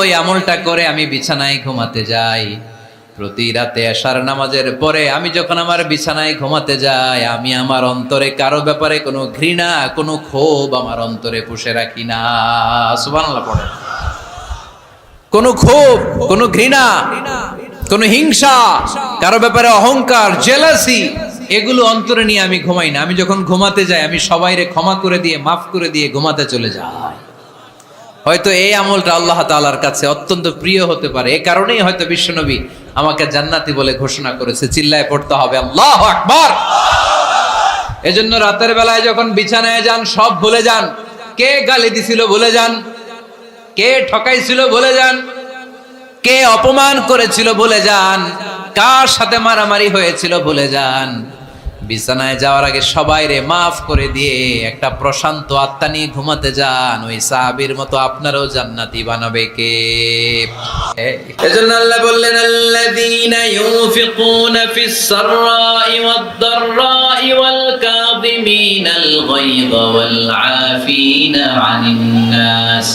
ওই আমলটা করে আমি বিছানায় ঘুমাতে যাই। প্রতি রাতে এশার নামাজের পরে আমি যখন আমার বিছানায় ঘুমাতে যাই, আমি আমার অন্তরে কারো ব্যাপারে কোনো ঘৃণা, কোনো ক্ষোভ আমার অন্তরে পুষে রাখি না। সুবহানাল্লাহ পড়ে। কোনো ক্ষোভ, কোনো ঘৃণা, কোনো হিংসা, কারো ব্যাপারে অহংকার, জেলাসি, এগুলো অন্তরে নিয়ে আমি ঘুমাই না। আমি যখন ঘুমাতে যাই, আমি সবাইরে ক্ষমা করে দিয়ে, মাফ করে দিয়ে ঘুমাতে চলে যাই। হয়তো এই আমলটা আল্লাহ তাআলার কাছে অত্যন্ত প্রিয় হতে পারে। এই কারণেই হয়তো বিশ্বনবী আমাকে জান্নাতি বলে ঘোষণা করেছে। চিল্লায় পড়তে হবে আল্লাহু আকবার। এজন্য রাতের বেলায় যখন বিছানায় যান, সব ভুলে যান। কে গালি দিছিল ভুলে যান, কে ঠকাইছিল ভুলে যান, কে অপমান করেছিল ভুলে যান, কার সাথে মারামারি হয়েছিল ভুলে যান। বিছানায় যাওয়ার আগে সবাইরে মাফ করে দিয়ে একটা প্রশান্ত আত্মা নিয়ে ঘুমাতে যান। ওই সাহাবীর মতো আপনারও জান্নাতি বানাবে কে? এজন্য আল্লাহ বললেন, আল্লাযীনা ইউনফিকুনা ফিস সাররাই ওয়াদ দাররাই ওয়াল কাযিমিনাল গায়যা ওয়াল আফিনা আনিন নাস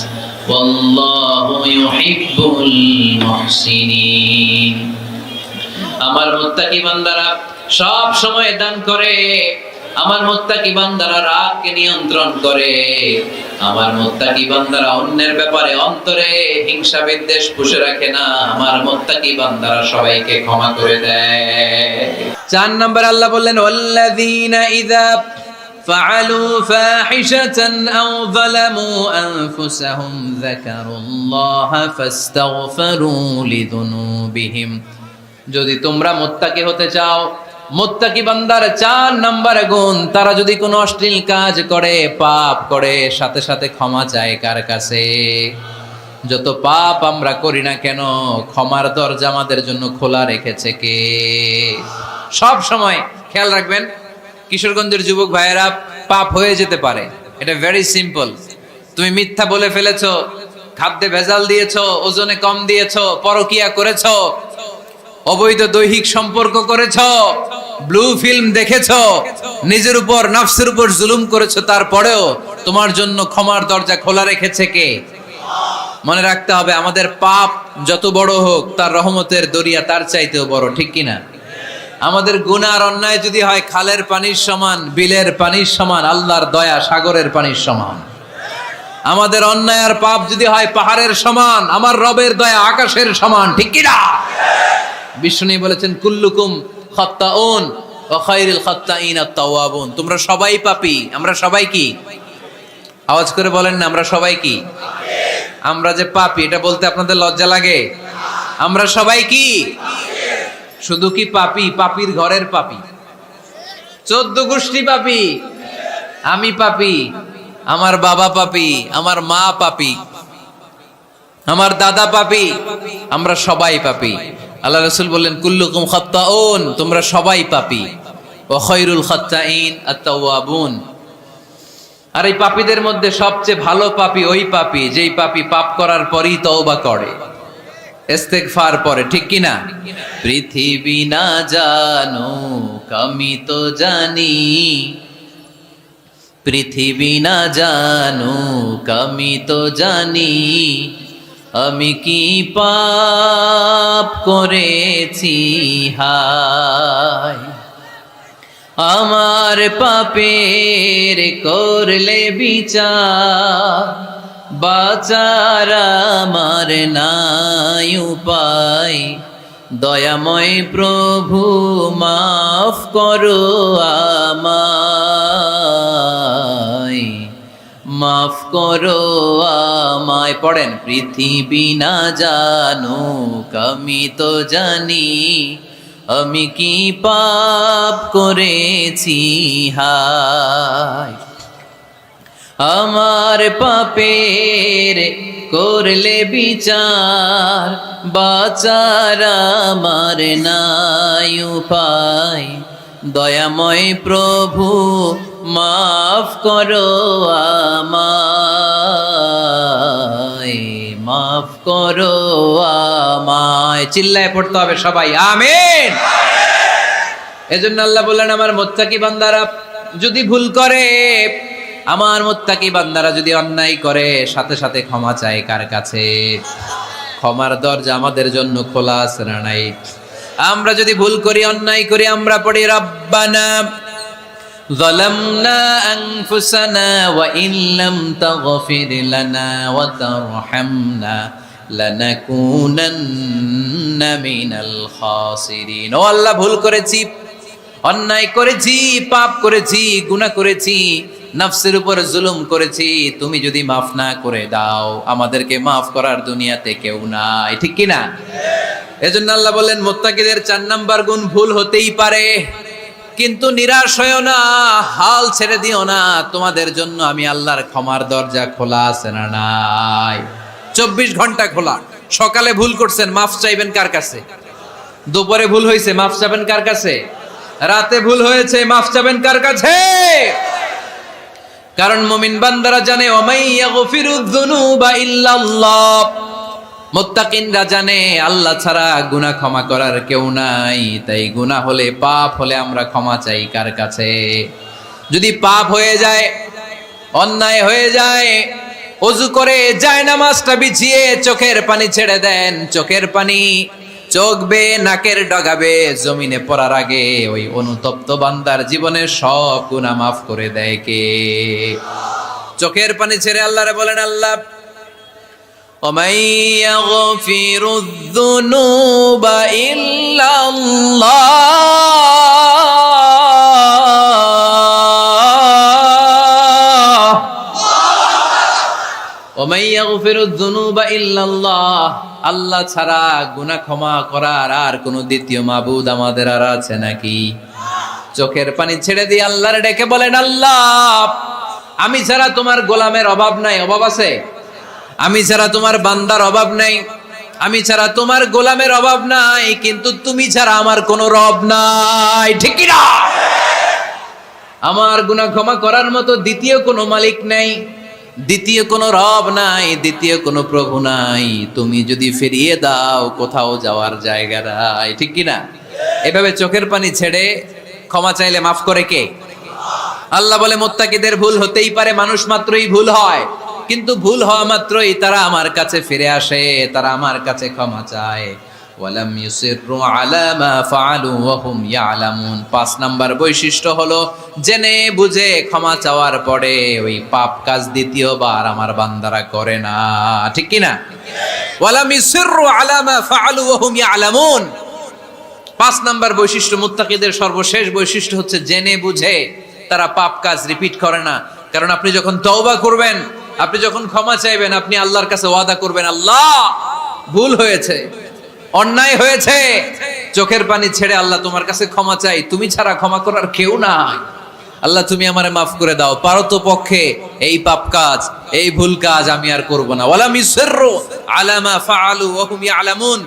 ওয়াল্লাহু ইউহিব্বুল মুহসিনিন। আমার মুত্তাকি বান্দারা সব সময় দান করে, আমার মুত্তাকি বান্দারা রাগকে নিয়ন্ত্রণ করে, আমার মুত্তাকি বান্দারা অন্যের ব্যাপারে অন্তরে হিংসা বিদ্বেষ পুষে রাখে না, আমার মুত্তাকি বান্দারা সবাইকে ক্ষমা করে দেয়। 4 নম্বর আল্লাহ বললেন, ওয়াল্লাযীনা ইযা ফাআলু ফাহিশাতান আও যালামু আনফুসাহুম যাকারুল্লাহা ফাস্তাগফিরু লিযুনুবিহিম। যদি তোমরা মুত্তাকি হতে চাও, মুত্তাকি বান্দার 4 নম্বরে গুণ, তারা যদি কোনো অশ্লীল কাজ করে, পাপ করে, সাথে সাথে ক্ষমা চায় কার কাছে? যত পাপ আমরা করি না কেন, ক্ষমার দরজা আমাদের জন্য খোলা রেখেছে কে? সব সময় খেয়াল রাখবেন, কিশোরগঞ্জের যুবক ভাইয়েরা, পাপ হয়ে যেতে পারে, এটা ভেরি সিম্পল। তুমি মিথ্যা বলে ফেলেছো, খাদ্যে ভেজাল দিয়েছো, ওজনে কম দিয়েছো, পরকিয়া করেছো, অবৈধ দৈহিক সম্পর্ক করেছো, ব্লু ফিল্ম দেখেছো, নিজের উপর নফসের উপর জুলুম করেছো, তারপরেও তোমার জন্য ক্ষমার দরজা খোলা রেখেছে কে? মনে রাখতে হবে, আমাদের পাপ যত বড় হোক, তার রহমতের দরিয়া তার চাইতেও বড়, ঠিক কিনা? আমাদের গুনাহ আর অন্যায় যদি হয় খালের পানির সমান, বিলের পানির সমান, আল্লাহর দয়া সাগরের পানির সমান। আমাদের অন্যায় আর পাপ যদি হয় পাহাড়ের সমান, আমার রবের দয়া আকাশের সমান, ঠিক কিনা? বিষ্ণু বলেছেন, কুল্লুকুম খাত্তাউন ওয়া খায়রুল খাত্তাইন আত-তাওয়াবুন। তোমরা সবাই পাপী। আমরা সবাই কি? আওয়াজ করে বলেন না, আমরা সবাই কি? আমরা যে পাপী, এটা বলতে আপনাদের লজ্জা লাগে? আমরা সবাই কি? শুধু কি পাপী? পাপীর ঘরের পাপী, 14 গোষ্ঠী পাপী। আমি পাপী, আমার বাবা পাপী, আমার মা পাপী, আমার দাদা পাপী, আমরা সবাই পাপী। আল্লাহ রাসূল বললেন, কুল্লুকুম খাত্তাউন, তোমরা সবাই পাপী, ওয়া খায়রুল খাত্তাইন আত-তাওয়াবুন। আর এই পাপীদের মধ্যে সবচেয়ে ভালো পাপী ওই পাপী যেই পাপী পাপ করার পরই তওবা করে, ইস্তেগফার পড়ে, ঠিক কি না? পৃথিবী না জানুক আমি তো জানি, পৃথিবী না জানুক আমি তো জানি, আমি কি পাপ করেছি হায়, আমার পাপের করলে বিচার, বাঁচার আমার নাই উপায়, দয়াময় প্রভু মাফ করো আমায়, মাফ করো আমায়। পড়েন, পৃথিবী না জানুক আমি তো জানি, আমি কি পাপ করেছি হায়, আমার পাপের করলে বিচার, বাঁচার আমার নাই উপায়, দয়াময় প্রভু মাফ করো আমায়, মাফ করো আমায়। চিল্লায় পড়তে হবে সবাই, আমিন। এজন্য আল্লাহ বললেন, আমার মুত্তাকি বান্দারা যদি ভুল করে, আমার মুত্তাকি বান্দারা যদি অন্যায় করে সাথে সাথে ক্ষমা চায় কার কাছে? ক্ষমার দরজা আমাদের জন্য খোলা আছে না নাই? আমরা যদি ভুল করি, অন্যায় করি, আমরা পড়ি রব্বানা যালামনা আনফুসানা ওয়া ইন লাম তাগফির লানা ওয়া তারহামনা লানাকুনান্না মিনাল খাসিরিন। ও আল্লাহ, ভুল করেছি, অন্যায় করেছি, পাপ করেছি, গুনাহ করেছি, নফসের উপর জুলুম করেছি। তুমি যদি মাফ না করে দাও, আমাদেরকে মাফ করার দুনিয়াতে কেউ নাই। ঠিক কি না? এজন্য আল্লাহ বললেন মুত্তাকিদের 4 নাম্বার গুণ, ভুল হতেই পারে কিন্তু নিরাশ হয়ো না, হাল ছেড়ে দিও না। তোমাদের জন্য আমি আল্লাহর ক্ষমার দরজা খোলা আছে না নাই? 24 ঘন্টা খোলা। সকালে ভুল করছেন, মাফ চাইবেন কার কাছে? দুপুরে ভুল হয়েছে, মাফ চাইবেন কার কাছে? রাতে ভুল হয়েছে, মাফ চাইবেন কার কাছে? কারণ মুমিন বান্দারা জানে ওমাই ইয়াগফিরুয যুনুবা ইল্লাল্লাহ। মুত্তাকিনরা জানে আল্লাহ ছাড়া গুনাহ ক্ষমা করার কেউ নাই। তাই গুনাহ হলে, পাপ হলে আমরা ক্ষমা চাই কার কাছে? যদি পাপ হয়ে যায়, অন্যায় হয়ে যায়, ওযু করে জায়নামাজটা বিছিয়ে চোখের পানি ছেড়ে দেন। চোখের পানি চোখ বেয়ে নাকের ডগাবে জমিনে পড়ার আগে ওই অনুতপ্ত বান্দার জীবনের সব গুনাহ মাফ করে দেয় কে? চোখের পানি ছেড়ে আল্লাহরে বলেন, আল্লাহ وَمَن يَغْفِرُ الذُّنُوبَ إِلَّا اللَّهُ وَمَن يَغْفِرُ الذُّنُوبَ إِلَّا اللَّهُ। আল্লাহ ছাড়া গুনাহ ক্ষমা করার আর কোনো দ্বিতীয় মাবুদ আমাদের আর আছে নাকি? চোখের পানি ছেড়ে দিয়ে আল্লাহরে ডেকে বলেন, আল্লাহ আমি ছাড়া তোমার গোলামের অভাব নাই। অভাব আছে? আমি ছাড়া তোমার বান্দার অভাব নাই, আমি ছাড়া তোমার গোলামের অভাব নাই, কিন্তু তুমি ছাড়া আমার কোনো রব নাই। ঠিক কি না? আমার গুনাহ ক্ষমা করার মতো দ্বিতীয় কোনো মালিক নাই, দ্বিতীয় কোনো রব নাই, দ্বিতীয় কোনো প্রভু নাই। তুমি যদি ফিরিয়ে দাও, কোথাও যাওয়ার জায়গা নাই। ঠিক কি না? এভাবে চোখের পানি ছেড়ে ক্ষমা চাইলে মাফ করে কে? আল্লাহ বলে মুত্তাকিদের ভুল হতেই পারে, মানুষ মাত্রই ভুল হয়, কিন্তু ভুল হওয়া মাত্রই তারা আমার কাছে ফিরে আসে, তারা আমার কাছে ক্ষমা চায়। ওয়ালাম ইউসিররু আলা মা ফাআলু ওয়া হুম ইয়ালামুন। 5 নাম্বার বৈশিষ্ট্য হলো জেনে বুঝে ক্ষমা চাওয়ার পরে ওই পাপ কাজ দ্বিতীয়বার আমার বান্দারা করে না। ঠিক কি না? ওয়ালাম ইউসিররু আলা মা ফাআলু ওয়া হুম ইয়ালামুন। 5 নাম্বার বৈশিষ্ট্য, মুত্তাকিদের সর্বশেষ বৈশিষ্ট্য হচ্ছে জেনে বুঝে তারা পাপ কাজ রিপিট করে না। কারণ আপনি যখন তওবা করবেন, আপনি যখন ক্ষমা চাইবেন, আপনি আল্লাহর কাছে ওয়াদা করবেন, আল্লাহ ভুল হয়েছে, অন্যায় হয়েছে, চোখের পানি ছেড়ে আল্লাহ তোমার কাছে ক্ষমা চাই, তুমি ছাড়া ক্ষমা করার কেউ নাই। আল্লাহ তুমি আমারে মাফ করে দাও, পারতপক্ষে এই পাপ কাজ, এই ভুল কাজ আমি আর করব না। ওয়ালাম ইউসিররু আলা মা ফাআলু ওয়া হুম ইয়ালামুন।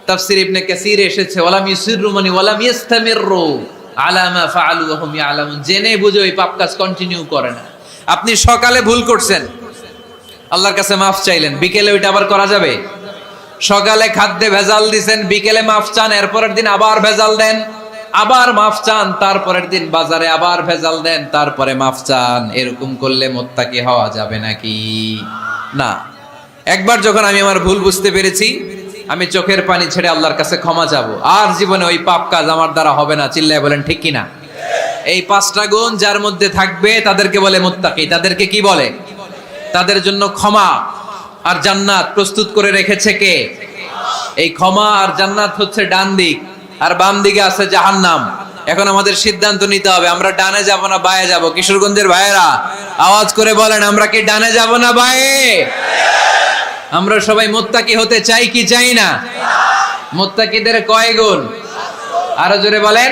তাফসীর ইবনে কাসীর এসেছে ওয়ালাম ইউসিররু মানে ওয়ালাম ইস্তামিররু আলা মা ফাআলু ওয়া হুম ইয়ালামুন। জেনে বুঝে ওই পাপ কাজ কন্টিনিউ করে না। আপনি সকালে ভুল করছেন, আল্লাহর কাছে মাফ চাইলেন, বিকেলে ওইটা আবার করা যাবে? সকালে খাদ্যে ভেজাল দিছেন, বিকেলে মাফ চান, এরপরের দিন আবার ভেজাল দেন, আবার মাফ চান, তারপরের দিন বাজারে আবার ভেজাল দেন, তারপরে মাফ চান। এরকম করলে মুত্তাকি হওয়া যাবে নাকি? না। একবার যখন আমি আমার ভুল বুঝতে পেরেছি, আমি চোখের পানি ছেড়ে আল্লাহর কাছে ক্ষমা চাবো, আর জীবনে ওই পাপ কাজ আমার দ্বারা হবে না। চিল্লায় বলেন ঠিক কিনা? এই 5টা গুণ যার মধ্যে থাকবে তাদেরকে বলে মুত্তাকি। তাদেরকে কি বলে? তাদের জন্য ক্ষমা আর জান্নাত প্রস্তুত করে রেখেছে কে? এই ক্ষমা আর জান্নাত হচ্ছে ডান দিক, আর বাম দিকে আছে জাহান্নাম। এখন আমাদের সিদ্ধান্ত নিতে হবে, আমরা ডানে যাব না বায়ে যাব। কিশোরগঞ্জের ভাইয়েরা আওয়াজ করে বলেন, আমরা কি ডানে যাব না বায়ে? আমরা সবাই মুত্তাকি হতে চাই কি চাই না? মুত্তাকিদের কয় গুণ? আরো জোরে বলেন।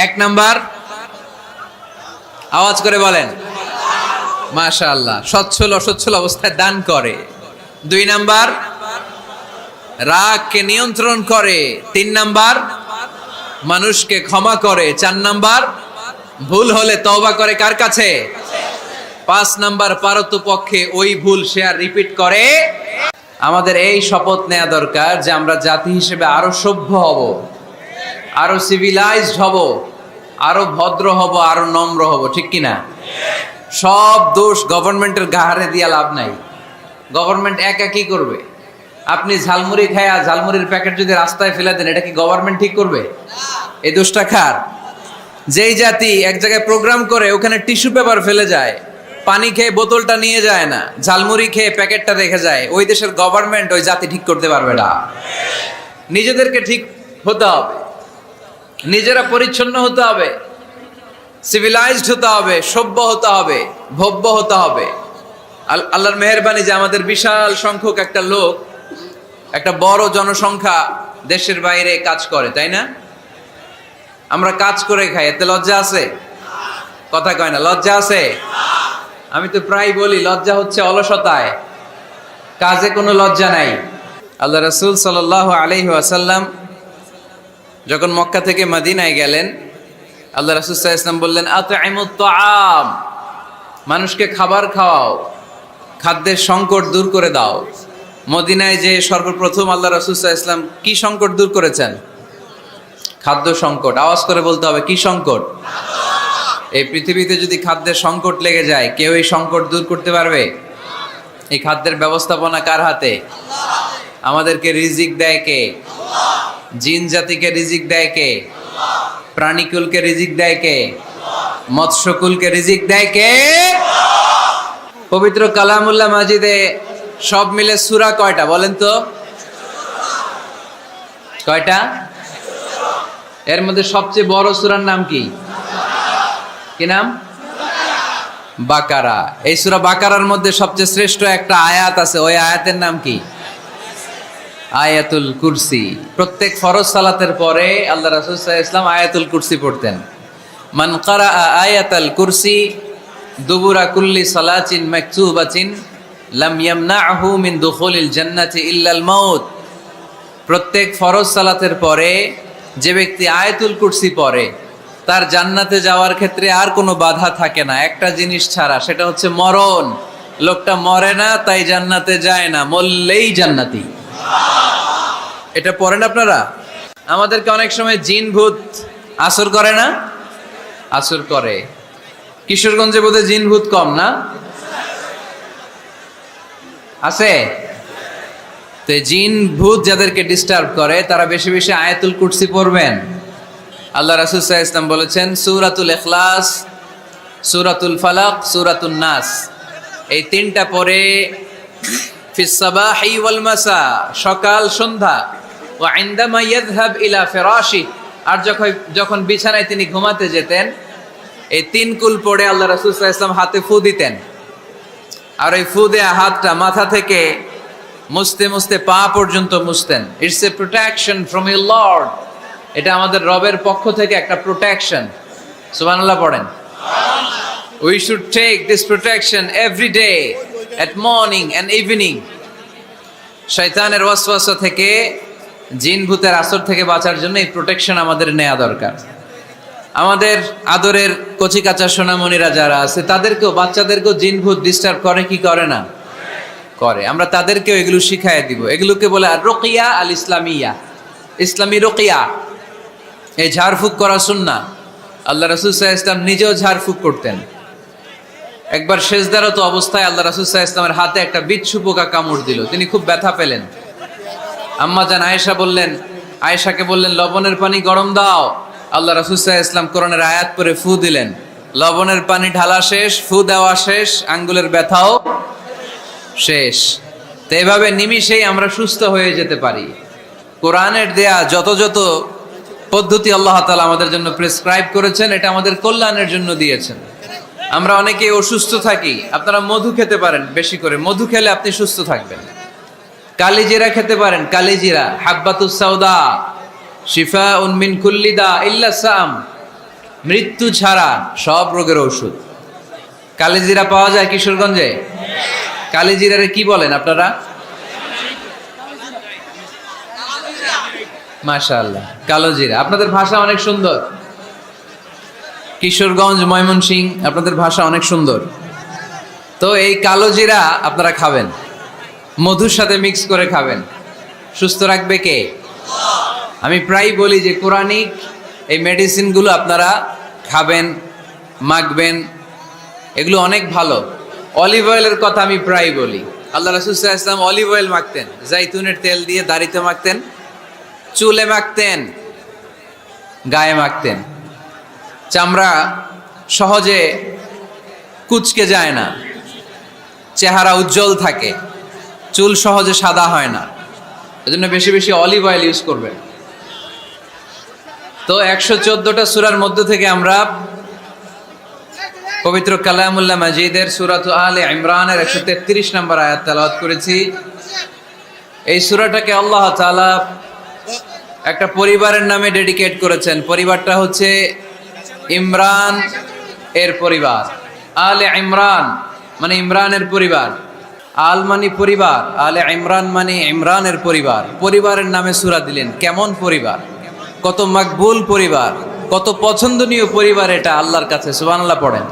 1 নাম্বার, আওয়াজ করে বলেন মাশাআল্লাহ, সচ্ছল অসচ্ছল অবস্থায় দান করে। 2 নাম্বার, রাগকে নিয়ন্ত্রণ করে। 3 নাম্বার, মানুষকে ক্ষমা করে। 4 নাম্বার, ভুল হলে তওবা করে কার কাছে? 5 নাম্বার, পারতপক্ষে ওই ভুল সে আর রিপিট করে। আমাদের এই শপথ নেওয়া দরকার যে আমরা জাতি হিসেবে আরো সভ্য হব, আরো সিভিলাইজড হব, আরো ভদ্র হব, আরো নম্র হব। ঠিক কিনা? সব দোষ গভর্নমেন্টের ঘাড়ে দিয়া লাভ নাই। গভর্নমেন্ট একা কি করবে? আপনি ঝালমুড়ি খায়া ঝালমুড়ির প্যাকেট যদি রাস্তায় ফেলে দেন, এটা কি গভর্নমেন্ট ঠিক করবে? এই দোষটা কার? যেই জাতি এক জায়গায় প্রোগ্রাম করে ওখানে টিস্যু পেপার ফেলে যায়, পানি খেয়ে বোতলটা নিয়ে যায় না, ঝালমুড়ি খেয়ে প্যাকেটটা রেখে যায়, ওই দেশের গভর্নমেন্ট ওই জাতি ঠিক করতে পারবে না। নিজেদেরকে ঠিক হতে হবে, নিজেরা পরিচ্ছন্ন হতে হবে, সিভিলাইজড হতে হবে, সভ্য হতে হবে, ভব্য হতে হবে। আল্লাহর মেহেরবানি যে আমাদের বিশাল সংখ্যক একটা লোক, একটা বড় জনসংখ্যা দেশের বাইরে কাজ করে, তাই না? আমরা কাজ করে খাই, এতে লজ্জা আছে? কথা কয় না, লজ্জা আছে? আমি তো প্রায় বলি লজ্জা হচ্ছে অলসতায়, কাজে কোনো লজ্জা নাই। আল্লাহ রাসূল সাল্লাল্লাহু আলাইহি ওয়াসাল্লাম যখন মক্কা থেকে মদিনায় গেলেন, আল্লাহ রাসূল সাল্লাল্লাহু আলাইহি ওয়াসাল্লাম বললেন, আত'ইমুত তাআম, মানুষকে খাবার খাওয়াও, খাদ্যের সংকট দূর করে দাও। মদিনায় যে সর্বপ্রথম আল্লাহ রাসূল সাল্লাল্লাহু আলাইহি ওয়াসাল্লাম কি সংকট দূর করেছেন? খাদ্য সংকট। আওয়াজ করে বলতে হবে, কি সংকট? এই পৃথিবীতে যদি খাদ্যের সংকট লেগে যায়, কেউ এই সংকট দূর করতে পারবে? এই খাদ্যের ব্যবস্থাপনা কার হাতে? আমাদেরকে রিজিক দেয় কে? জিন জাতিকে রিজিক দেয় কে? প্রাণীকুলকে রিজিক দেয় কে? মৎস্যকুলকে রিজিক দেয় কে? পবিত্র কালামুল্লাহ মাজিদে সব মিলে সূরা কয়টা বলেন তো? কয়টা? এর মধ্যে সবচেয়ে বড় সূরার নাম কি? কি নাম? বাকারা। এই সূরা বাকারার মধ্যে সবচেয়ে শ্রেষ্ঠ একটা আয়াত আছে, ওই আয়াতের নাম কি? আয়াতুল কুরসি। প্রত্যেক ফরজ সালাতের পরে আল্লাহ রাসূল সাল্লাল্লাহু আলাইহি ওয়াসাল্লাম আয়াতুল কুরসি পড়তেন। মান ক্বারা আয়াতাল কুরসি দুবুরা কুল্লি সালাতিন মাকতুবাতিন লাম ইয়ামনাহু মিন দুখুলিল জান্নাতি ইল্লাল মাউত। প্রত্যেক ফরজ সালাতের পরে যে ব্যক্তি আয়াতুল কুরসি পড়ে, তার জান্নাতে যাওয়ার ক্ষেত্রে আর কোনো বাধা থাকে না, একটা জিনিস ছাড়া, সেটা হচ্ছে মরণ। লোকটা মরে না তাই জান্নাতে যায় না, মরলেই জান্নাতি। এটা পড়েন আপনারা? আমাদেরকে অনেক সময় জিন ভূত আসর করে না? আসর করে। কিশোরগঞ্জে বোধহয় জিন ভূত কম না? আছে? তো জিন ভূত যাদেরকে ডিস্টার্ব করে তারা বেশি বেশি আয়াতুল কুরসি পড়বেন। আল্লাহ রাসূল সাল্লাল্লাহু আলাইহি ওয়াসাল্লাম বলেছেন, সূরাতুল ইখলাস, সূরাতুল ফালাক, সূরাতুন নাস, এই তিনটা পড়ে ফিস সাবাহি ওয়াল মাসা, সকাল সন্ধ্যা, ওয়া ইনদামা ইয়াযহাব ইলা ফিরাশি, আর যখন বিছানায় তিনি ঘুমাতে যেতেন, এই তিন কুল পড়ে আল্লাহ রাসূল সাল্লাল্লাহু আলাইহি ওয়াসাল্লাম হাতে ফু দিতেন। আর ওই ফু দেয়া হাতটা মাথা থেকে মুছতে মুছতে পা পর্যন্ত মুছতেন। It's a protection from your lord. এটা আমাদের রবের পক্ষ থেকে একটা প্রোটেকশন। সুবহানাল্লাহ পড়েন। We should take this protection every day at morning and evening. শয়তানের ওয়াসওয়াসা থেকে, জিন ভূতের আসর থেকে বাঁচার জন্য এই প্রোটেকশন আমাদের নেওয়া দরকার। আমাদের আদরের কচিকাঁচা সোনামণিরা যারা আছে, তাদেরকেও, বাচ্চাদেরকেও জিন ভূত ডিস্টার্ব করে কি করে না? করে। আমরা তাদেরকেও এগুলো শিখাই দিব। এগুলোকে বলে আর রুকিয়া আল ইসলামিয়া, ইসলামী রুকিয়া। এই ঝাড়ফুঁক করা সুন্নাহ। আল্লাহ রাসূল সাল্লাল্লাহু আলাইহি ওয়াসাল্লাম নিজেও ঝাড়ফুঁক করতেন। একবার সেজদারত অবস্থায় আল্লাহ রাসূল সাল্লাল্লাহু আলাইহি ওয়াসাল্লামের হাতে একটা বিচ্ছু পোকা কামড় দিল। তিনি খুব ব্যথা পেলেন। আম্মা জান আয়েশাকে বললেন লবণের পানি গরম দাও। আল্লাহ রাসূল সাল্লাল্লাহু আলাইহি ওয়াসাল্লাম কোরআনের আয়াত পড়ে ফু দিলেন। লবণের পানি ঢালা শেষ, ফু দেওয়া শেষ, আঙ্গুলের ব্যথাও শেষ। তো এভাবে নিমিষেই আমরা সুস্থ হয়ে যেতে পারি। কোরআনের দেয়া যত যত পদ্ধতি আল্লাহ তাআলা আমাদের জন্য প্রেসক্রাইব করেছেন, এটা আমাদের কল্যাণের জন্য দিয়েছেন। আমরা অনেকেই অসুস্থ থাকি। আপনারা মধু খেতে পারেন, বেশি করে মধু খেলে আপনি সুস্থ থাকবেন। কালিজিরা খেতে পারেন, কালিজিরা, হাব্বাতুস সাউদা, শিফাউন মিন কুল্লি দা ইল্লা সাম, মৃত্যু ছাড়া সব রোগের ঔষধ। কালিজিরা পাওয়া যায় কিশোরগঞ্জে? কালিজিরারে কি বলেন আপনারা? মাশাআল্লাহ, কালোজিরা। আপনাদের ভাষা অনেক সুন্দর। কিশোরগঞ্জ, ময়মনসিংহ, আপনাদের ভাষা অনেক সুন্দর। তো এই কালোজিরা আপনারা খাবেন, মধুর সাথে মিক্স করে খাবেন। সুস্থ রাখবে কে? আমি প্রায় বলি যে কোরআনিক এই মেডিসিনগুলো আপনারা খাবেন, মাখবেন। এগুলো অনেক ভালো। অলিভ অয়েলের কথা আমি প্রায় বলি। আল্লাহ রাসূল সাল্লাল্লাহু আলাইহি ওয়াসাল্লাম অলিভ অয়েল মাখতেন, জাইতুনের তেল দিয়ে দাড়িতে মাখতেন, চুলে মাখতেন, গায়ে মাখতেন। চামড়া সহজে কুঁচকে যায় না, চেহারা উজ্জ্বল থাকে, চুল সহজে সাদা হয় না। এজন্য বেশি বেশি অলিভ অয়েল ইউজ করবেন। তো 114টা সূরার মধ্য থেকে আমরা পবিত্র কালামুল্লাহ মাজিদের সূরাত আলে ইমরানের 133 নম্বর আয়াত তেলাওয়াত করেছি। এই সূরাটাকে আল্লাহ তাআলা একটা পরিবারের নামে ডেডিকেট করেছেন। পরিবারটা হচ্ছে ইমরান এর পরিবার। আলে ইমরান মানে ইমরানের পরিবার। আল মানে পরিবার, আলে ইমরান মানে ইমরানের পরিবার। পরিবারের নামে সূরা দিলেন। কেমন পরিবার, কত মাকবুল পরিবার, কত পছন্দনীয় পরিবার এটা আল্লাহর কাছে। সুবহানাল্লাহ পড়েন।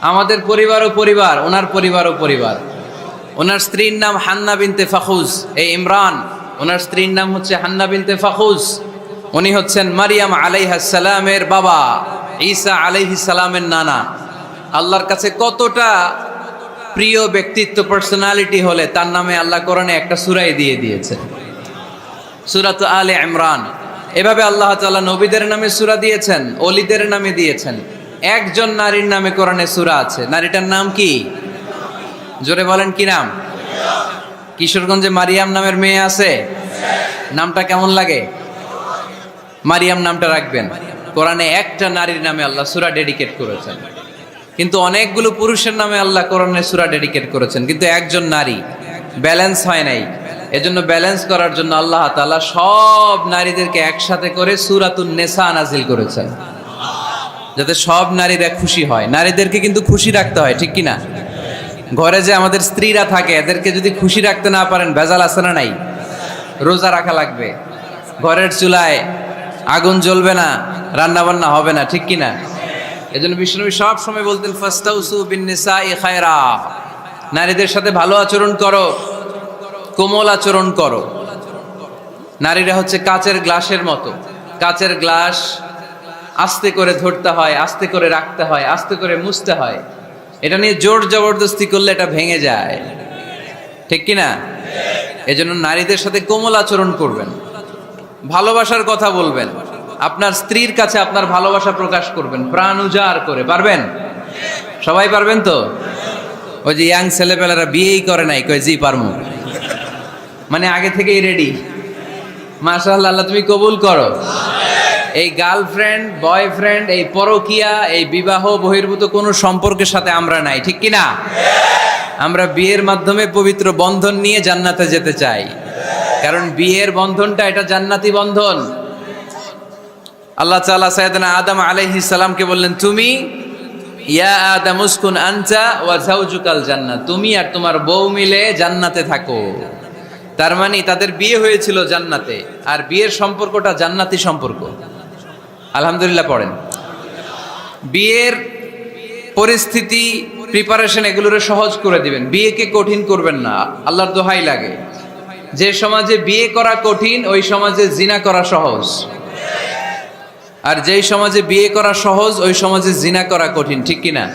আমাদের পরিবারও পরিবার, ওনার পরিবারও পরিবার। ওনার স্ত্রীর নাম হান্না বিনতে ফাখুজ। এই ইমরান, ওনার স্ত্রীর নাম হচ্ছে হান্না বিনতে ফাখুজ। উনি হচ্ছেন মারিয়াম আলাইহিস সালামের বাবা, ঈসা আলাইহিস সালামের নানা। আল্লাহর কাছে কতটা প্রিয় ব্যক্তিত্ব, পার্সোনালিটি হলে তার নামে আল্লাহ কোরআনে একটা সূরাই দিয়ে দিয়েছে, সূরাত আলে ইমরান। এভাবে আল্লাহ তাআলা নবীদের নামে সূরা দিয়েছেন, ওলিদের নামে দিয়েছেন। একজন নারীর নামে কোরআনে সূরা আছে। নারীটার নাম কি? জোরে বলেন, কি নাম? কিশোরগঞ্জে মারিয়াম নামের মেয়ে আছে। নামটা কেমন লাগে? মারিয়াম নামটা রাখবেন। কোরআনে একটা নারীর নামে আল্লাহ সূরা ডেডিকেট করেছেন, কিন্তু অনেকগুলো পুরুষের নামে আল্লাহ কোরআনে সূরা ডেডিকেট করেছেন, কিন্তু একজন নারী। ব্যালেন্স হয় নাই। এজন্য ব্যালেন্স করার জন্য আল্লাহ তাআলা সব নারীদেরকে একসাথে করে সূরাতুন নিসা নাজিল করেছেন, যাতে সব নারীরা খুশি হয়। নারীদেরকে কিন্তু খুশি রাখতে হয়, ঠিক কি না? ঘরে যে আমাদের স্ত্রীরা থাকে, এদেরকে যদি খুশি রাখতে না পারেন, ভেজাল আছে না নাই? রোজা রাখা লাগবে, ঘরের চুলায় আগুন জ্বলবে না, রান্না বান্না হবে না, ঠিক কি না? এজন্য বিষ্ণুনবী সব সময় বলতেন ফাস্তাউসু বিন-নিসাই খায়রা, নারীদের সাথে ভালো আচরণ করো, কোমল আচরণ করো। নারীরা হচ্ছে কাচের গ্লাসের মতো। কাচের গ্লাস আস্তে করে ধরতে হয়, আস্তে করে রাখতে হয়, আস্তে করে মুছতে হয়। এটা নিয়ে জোর জবরদস্তি করলে এটা ভেঙে যায়, ঠিক কি না? এজন্য নারীদের সাথে কোমল আচরণ করবেন, ভালোবাসার কথা বলবেন, আপনার স্ত্রীর কাছে আপনার ভালোবাসা প্রকাশ করবেন প্রাণ উজাড় করে। পারবেন? সবাই পারবেন তো? ওই যে ইয়াং ছেলেপেলেরা বিয়েই করে নাই, কয় জি পারমু, মানে আগে থেকেই রেডি। মাশাআল্লাহ, আল্লাহ তুমি কবুল করো। এই গার্লফ্রেন্ড বয়ফ্রেন্ড, এই পরকিয়া, এই বিবাহ বহির্ভূত কোনো সম্পর্কের সাথে আমরা নাই, ঠিক কি না? আমরা বিয়ের মাধ্যমে পবিত্র বন্ধন নিয়ে জান্নাতে যেতে চাই, কারণ বিয়ের বন্ধনটা এটা জান্নাতি বন্ধন। আল্লাহ তাআলা সাইয়েদনা আদম আলাইহিস সালামকে বললেন, তুমি ইয়া আদম উসকুন আনতা ওয়া যাওজুকাল জান্নাত, তুমি আর তোমার বউ মিলে জান্নাতে থাকো। তার মানে তাদের বিয়ে হয়েছিল জান্নাতে, আর বিয়ের সম্পর্কটা জান্নাতি সম্পর্ক। আলহামদুলিল্লাহ পড়েন। বিয়ের পরিস্থিতি, প্রিপারেশন এগুলোরে সহজ করে দিবেন, বিয়েকে কঠিন করবেন না। আল্লাহর দোহাই লাগে, যে সমাজে বিয়ে করা কঠিন ওই সমাজে জিনা করা সহজ, আর যেই সমাজে বিয়ে করা সহজ ওই সমাজে জিনা করা কঠিন, ঠিক কিনা?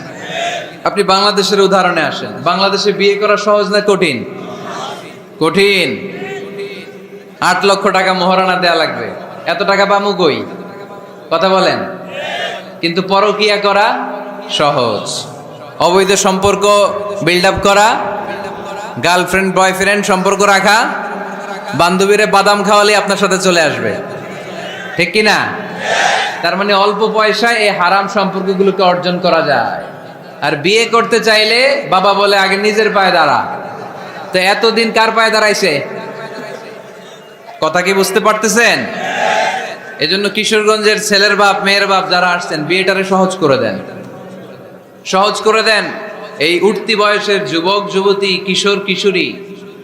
আপনি বাংলাদেশের উদাহরণে আসেন। বাংলাদেশে বিয়ে করা সহজ না কঠিন? কঠিন। 8 লক্ষ টাকা মোহরানা দেয়া লাগবে। এত টাকা পামু কই? কথা বলেন। কিন্তু পরকিয়া করা সহজ। অবৈধ সম্পর্ক বিল্ড আপ করা, গার্লফ্রেন্ড বয়ফ্রেন্ড সম্পর্ক রাখা, বান্ধবীরে বাদাম খাওয়ালে আপনার সাথে চলে আসবে, ঠিক কি না? তার মানে অল্প পয়সায় এই হারাম সম্পর্কগুলোকে অর্জন করা যায়। আর বিয়ে করতে চাইলে বাবা বলে আগে নিজের পায়ে দাঁড়া। তো এতদিন কার পায়ে দাঁড়াইছে? কথা কি বুঝতে পারতেছেন? এজন্য কিশোরগঞ্জের ছেলের বাপ মেয়ের বাপ যারা আসছেন, বিয়েটারে সহজ করে দেন, সহজ করে দেন। এই উঠতি বয়সের যুবক যুবতী, কিশোর কিশোরী,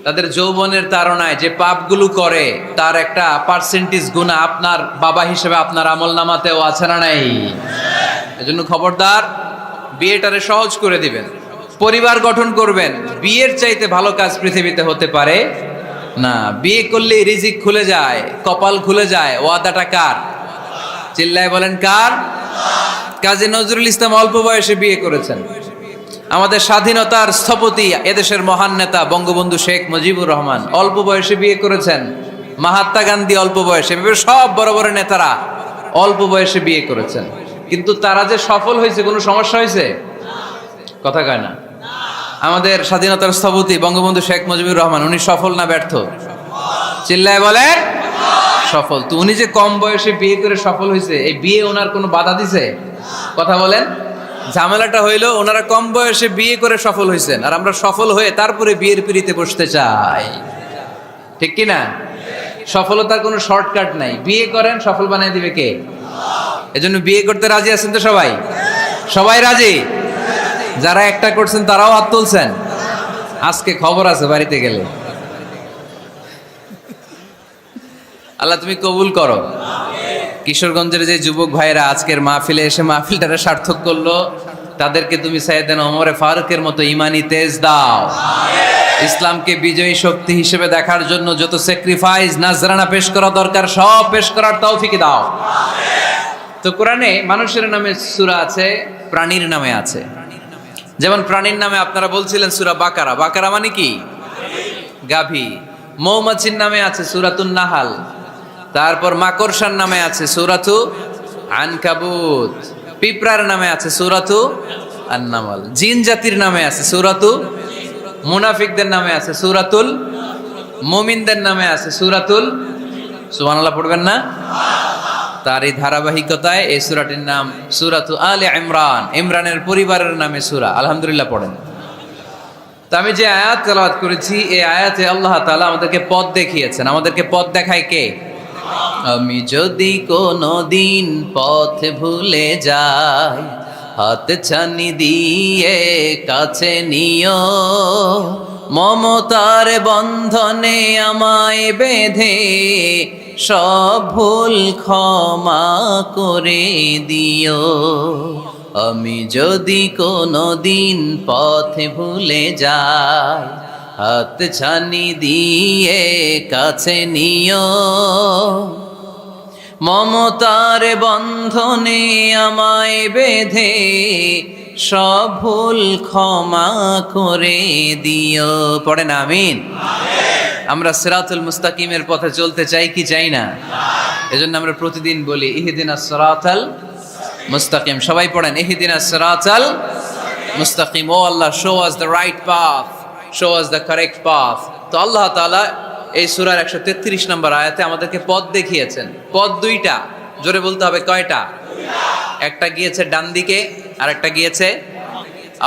তাদের যৌবনের তাড়নায় যে পাপগুলো করে তার একটা পার্সেন্টেজ গুনাহ আপনার বাবা হিসেবে আপনার আমলনামাতেও আছে না নাই? এজন্য খবরদার, বিয়েটারে সহজ করে দিবেন, পরিবার গঠন করবেন। বিয়ের চাইতে ভালো কাজ পৃথিবীতে হতে পারে না। বিয়ে করলে রিজিক খুলে যায়, কপাল খুলে যায়। ওয়াদাটা কার? চিল্লায় বলেন কার? কাজী নজরুল ইসলাম অল্প বয়সে বিয়ে করেছেন। আমাদের স্বাধীনতার স্থপতি এদেশের মহান নেতা বঙ্গবন্ধু শেখ মুজিবুর রহমান অল্প বয়সে বিয়ে করেছেন। মহাত্মা গান্ধী অল্প বয়সে, সব বড় বড় নেতারা অল্প বয়সে বিয়ে করেছেন। কিন্তু তারা যে সফল হয়েছে, কোনো সমস্যা হয়েছে? কথা কয় না। আমাদের স্বাধীনতার স্থপতি বঙ্গবন্ধু শেখ মুজিবুর রহমান, উনি সফল না ব্যর্থ? চিল্লায় বলেন সফল। তো উনি যে কম বয়সে বিয়ে করে সফল হয়েছে, এই বিয়ে ওনার কোনো বাধা দিছে? কথা বলেন। ঝামেলাটা হইলো ওনারা কম বয়সে বিয়ে করে সফল হয়েছেন, আর আমরা সফল হয়ে তারপরে বিয়ের পিড়িতে বসতে চাই, ঠিক কি না? সফলতার কোনো শর্টকাট নাই। বিয়ে করেন, সফল বানিয়ে দিবে কে? এজন্য বিয়ে করতে রাজি আছেন তো সবাই? সবাই রাজি? যারা একটা করছেন তারাও হাত তুলছেন। আজকে খবর আছে বাড়িতে গেলে। আল্লাহ তুমি কবুল করো। কিশোরগঞ্জের যে যুবক ভাইরা আজকের মাহফিলে এসে মাহফিলটারে সার্থক করলো, তাদেরকে তুমি সাইয়েদনা ওমরে ফারুকের মতো ইমানি তেজ দাও। ইসলামকে বিজয়ী শক্তি হিসেবে দেখার জন্য যত স্যাক্রিফাইস নাজরানা পেশ করা দরকার সব পেশ করার তৌফিক দাও। তো কোরআনে মানুষের নামে সূরা আছে, প্রাণীর নামে আছে। যেমন প্রাণীর নামে আপনারা বলছিলেন সূরা বাকারা। বাকারা মানে কি? গাভী। মৌমাছির নামে আছে সূরাতুন নাহাল। তারপর মাকড়সার নামে আছে সূরাতু আনকাবুত। পিঁপড়ার নামে আছে সূরাতু আন-নামল। জিন জাতির নামে আছে সূরাতু, মুনাফিকদের নামে আছে সূরাতুল, মুমিনদের নামে আছে সূরাতুল। সুবহানাল্লাহ পড়বেন না? তার এই ধারাবাহিকতায় এই সূরাটির নাম সূরাতু আলে ইমরান। ইমরানের পরিবারের নামে সূরা। আলহামদুলিল্লাহ পড়েন। তো আমি যে আয়াত তেলাওয়াত করেছি, এই আয়াতে আল্লাহ তাআলা আমাদেরকে পথ দেখিয়েছেন। আমাদেরকে পথ দেখায় কে? আমি যদি কোনো দিন পথ ভুলে যাই, হাত ছানি দিয়ে কাছে নিও, মমতার বন্ধনে আমায় বেঁধে সব ভুল ক্ষমা করে দিও। আমি যদি কোনো দিন পথ ভুলে যাই, হাত ছানি দিয়ে কাছে নিও, মমতার বন্ধনে আমায় বেঁধে সব ভুল ক্ষমা করে দিও। পড়েন আমিন। আমরা সিরাতুল মুস্তাকিমের পথে চলতে চাই কি চাই না? এজন্য আমরা প্রতিদিন বলি ইহদিনাস সিরাতাল মুস্তাকিম। সবাই পড়েন ইহদিনাস সিরাতাল মুস্তাকিম। ও আল্লাহ, show us the right path, show us the correct path. তো আল্লাহ তাআলা এই সূরার 133 নম্বর আয়াতে আমাদেরকে পথ দেখিয়েছেন। পথ দুইটা, জোরে বলতে হবে কয়টা? একটা গিয়েছে ডান দিকে, আর একটা গিয়েছে,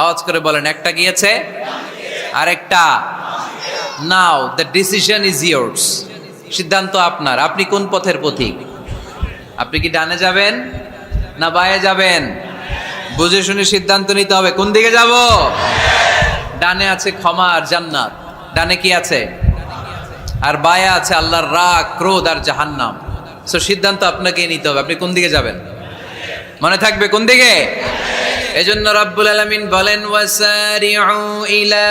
আওয়াজ করে বলেন, একটা গিয়েছে আরেকটা। নাও দ্য ডিসিশন ইজ ইয়ার্স। সিদ্ধান্ত আপনার। আপনি কোন পথের পথিক? আপনি কি ডানে যাবেন না বায়ে যাবেন? বুঝে শুনে সিদ্ধান্ত নিতে হবে। কোন দিকে যাব? ডানে আছে ক্ষমা আর জান্নাত। ডানে কি আছে? আর বায়ে আছে আল্লাহর রাগ, ক্রোধ আর জাহান্নাম। সো সিদ্ধান্ত আপনাকে নিতে হবে, আপনি কোন দিকে যাবেন। মনে থাকবে কোন দিকে। এজন্য রাব্বুল আলামিন বলেন ওয়াসারিউ ইলা